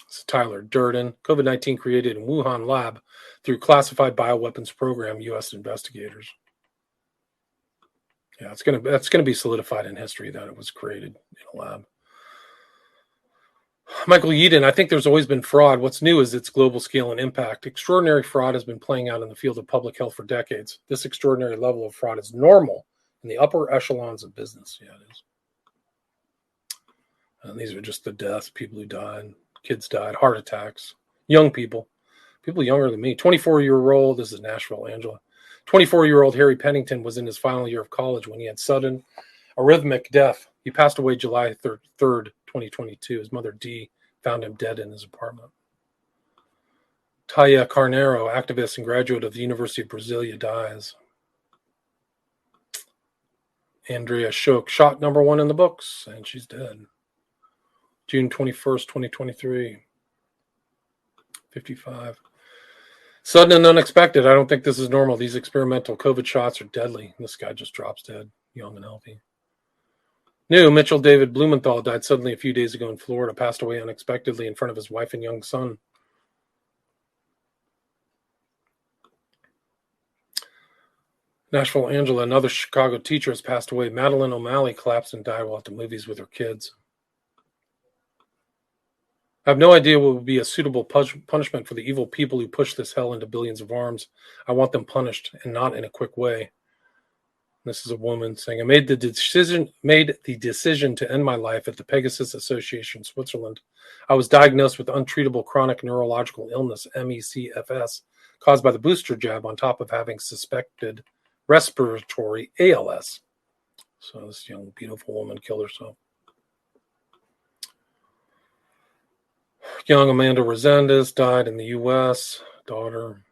This is Tyler Durden. COVID-19 created in Wuhan lab through classified bioweapons program, U.S. investigators. Yeah, that's gonna be solidified in history that it was created in a lab. Michael Yeadon, I think there's always been fraud. What's new is its global scale and impact. Extraordinary fraud has been playing out in the field of public health for decades. This extraordinary level of fraud is normal in the upper echelons of business. Yeah, it is. And these are just the deaths, people who died, kids died, heart attacks, young people younger than me. 24-year-old, this is Nashville, Angela. 24-year-old Harry Pennington was in his final year of college when he had sudden arrhythmic death. He passed away July 3rd, 2022. His mother, Dee, found him dead in his apartment. Taya Carneiro, activist and graduate of the University of Brasilia, dies. Andrea Shook, shot number 1 in the books, and she's dead. June 21st, 2023. 55. Sudden and unexpected. I don't think this is normal. These experimental COVID shots are deadly. This guy just drops dead, young and healthy. New, Mitchell David Blumenthal died suddenly a few days ago in Florida, passed away unexpectedly in front of his wife and young son. Nashville Angela, another Chicago teacher, has passed away. Madeline O'Malley collapsed and died while at the movies with her kids. I have no idea what would be a suitable punishment for the evil people who push this hell into billions of arms. I want them punished, and not in a quick way. This is a woman saying, I made the decision to end my life at the Pegasus Association, Switzerland. I was diagnosed with untreatable chronic neurological illness, MECFS, caused by the booster jab on top of having suspected respiratory ALS. So this young, beautiful woman killed herself. Young Amanda Resendez died in the U.S., daughter.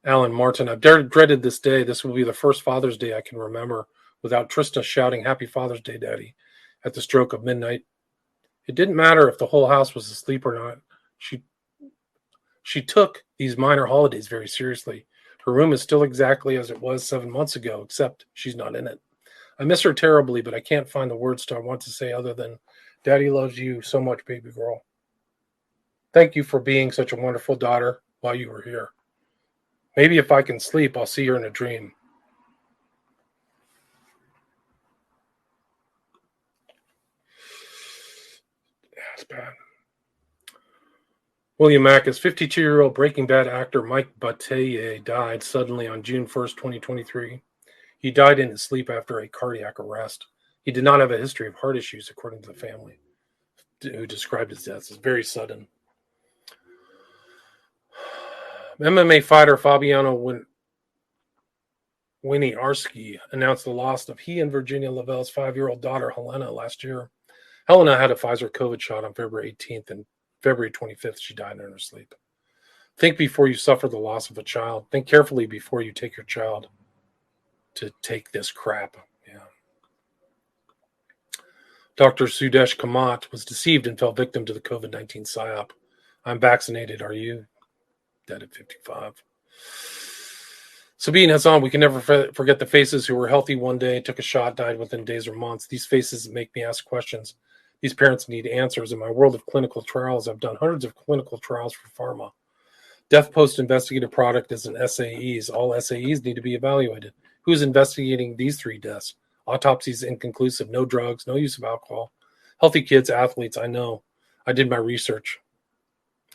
Alan Martin, I've dreaded this day. This will be the first Father's Day I can remember without Trista shouting, "Happy Father's Day, Daddy," at the stroke of midnight. It didn't matter if the whole house was asleep or not. She took these minor holidays very seriously. Her room is still exactly as it was 7 months ago, except she's not in it. I miss her terribly, but I can't find the words I want to say other than, "Daddy loves you so much, baby girl. Thank you for being such a wonderful daughter while you were here. Maybe if I can sleep, I'll see her in a dream." That's bad. William Mack's 52-year-old Breaking Bad actor Mike Bataille died suddenly on June 1st, 2023. He died in his sleep after a cardiac arrest. He did not have a history of heart issues, according to the family, who described his death as very sudden. MMA fighter Fabiano Winiarski announced the loss of he and Virginia Lavelle's 5-year-old daughter, Helena, last year. Helena had a Pfizer COVID shot on February 18th, and February 25th, she died in her sleep. Think before you suffer the loss of a child. Think carefully before you take your child to take this crap. Yeah. Dr. Sudesh Kamat was deceived and fell victim to the COVID-19 psyop. I'm vaccinated. Are you? Dead at 55. Sabine Hassan, we can never forget the faces who were healthy one day, took a shot, died within days or months. These faces make me ask questions. These parents need answers. In my world of clinical trials, I've done hundreds of clinical trials for pharma. Death post-investigative product is an SAEs. All SAEs need to be evaluated. Who's investigating these 3 deaths? Autopsies inconclusive, no drugs, no use of alcohol. Healthy kids, athletes, I know. I did my research.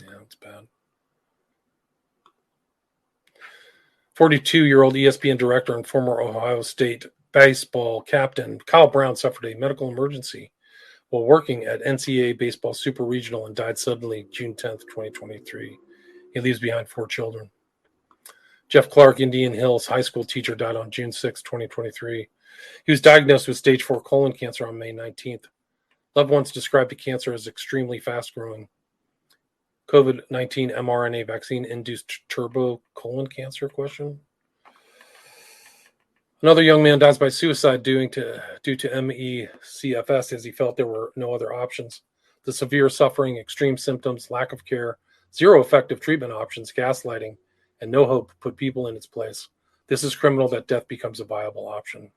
Yeah, it's bad. 42-year-old ESPN director and former Ohio State baseball captain Kyle Brown suffered a medical emergency while working at NCAA Baseball Super Regional and died suddenly June 10th, 2023. He leaves behind 4 children. Jeff Clark, Indian Hills high school teacher, died on June 6, 2023. He was diagnosed with stage 4 colon cancer on May 19th. Loved ones described the cancer as extremely fast-growing. COVID-19 mRNA vaccine-induced turbo colon cancer, question? Another young man dies by suicide due to ME/CFS as he felt there were no other options. The severe suffering, extreme symptoms, lack of care, 0 effective treatment options, gaslighting, and no hope put people in its place. This is criminal that death becomes a viable option.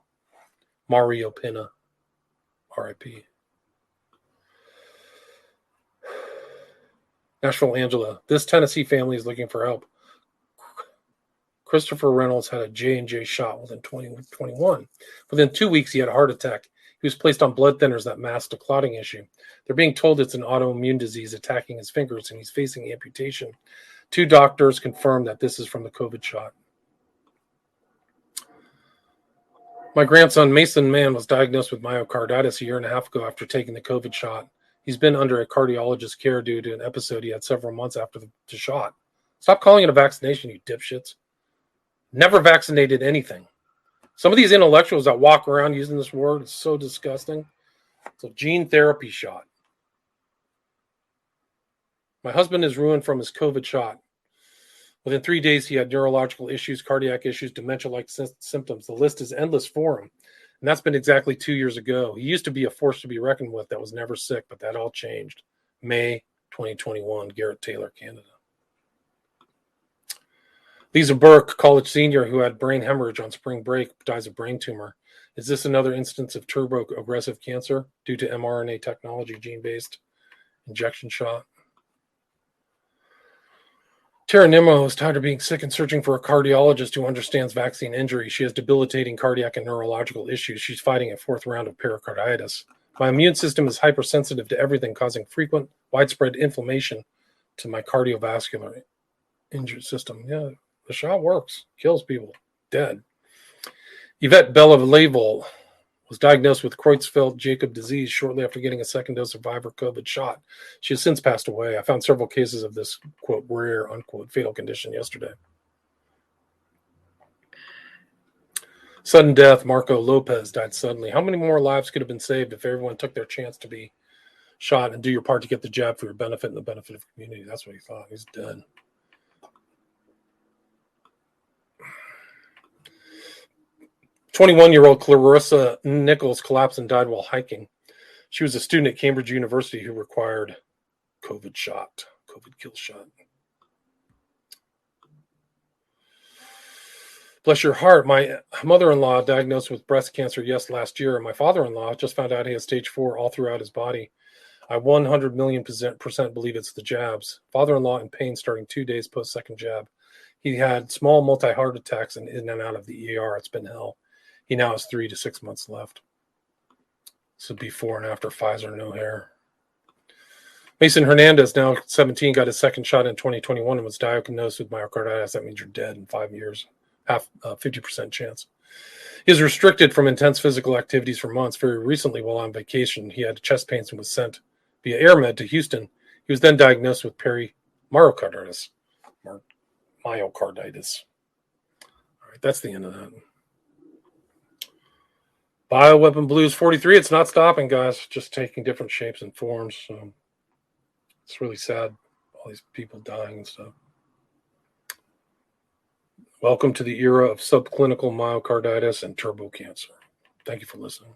Mario Pina, RIP. Nashville Angela, this Tennessee family is looking for help. Christopher Reynolds had a J&J shot within 2021. Within 2 weeks, he had a heart attack. He was placed on blood thinners that masked a clotting issue. They're being told it's an autoimmune disease attacking his fingers, and he's facing amputation. 2 doctors confirmed that this is from the COVID shot. My grandson, Mason Mann, was diagnosed with myocarditis a year and a half ago after taking the COVID shot. He's been under a cardiologist's care due to an episode he had several months after the shot. Stop calling it a vaccination, you dipshits. Never vaccinated anything. Some of these intellectuals that walk around using this word is so disgusting. It's a gene therapy shot. My husband is ruined from his COVID shot. Within 3 days, he had neurological issues, cardiac issues, dementia-like symptoms. The list is endless for him. And that's been exactly 2 years ago. He used to be a force to be reckoned with that was never sick, but that all changed. May 2021, Garrett Taylor, Canada. Lisa Burke, college senior who had brain hemorrhage on spring break, dies of brain tumor. Is this another instance of turbo-aggressive cancer due to mRNA technology, gene-based injection shot? Tara Nimmo is tired of being sick and searching for a cardiologist who understands vaccine injury. She has debilitating cardiac and neurological issues. She's fighting a 4th round of pericarditis. My immune system is hypersensitive to everything, causing frequent, widespread inflammation to my cardiovascular injured system. Yeah, the shot works. Kills people. Dead. Yvette Bella-Label was diagnosed with Creutzfeldt-Jakob disease shortly after getting a second dose of Viber COVID shot. She has since passed away. I found several cases of this, quote, rare, unquote, fatal condition yesterday. Sudden death, Marco Lopez died suddenly. How many more lives could have been saved if everyone took their chance to be shot and do your part to get the jab for your benefit and the benefit of the community? That's what he thought. He's dead. 21-year-old Clarissa Nichols collapsed and died while hiking. She was a student at Cambridge University who required COVID kill shot. Bless your heart. My mother-in-law diagnosed with breast cancer last year, and my father-in-law just found out he has stage 4 all throughout his body. I 100 million percent believe it's the jabs. Father-in-law in pain starting 2 days post second jab. He had small multi-heart attacks and in and out of the ER. It's been hell. He now has 3 to 6 months left. This is before and after Pfizer, no hair. Mason Hernandez, now 17, got his second shot in 2021 and was diagnosed with myocarditis. That means you're dead in 5 years. 50% chance. He was restricted from intense physical activities for months. Very recently, while on vacation, he had chest pains and was sent via AirMed to Houston. He was then diagnosed with perimyocarditis. Myocarditis. All right, that's the end of that. Bioweapon Blues 43. It's not stopping, guys. Just taking different shapes and forms. So it's really sad. All these people dying and stuff. Welcome to the era of subclinical myocarditis and turbo cancer. Thank you for listening.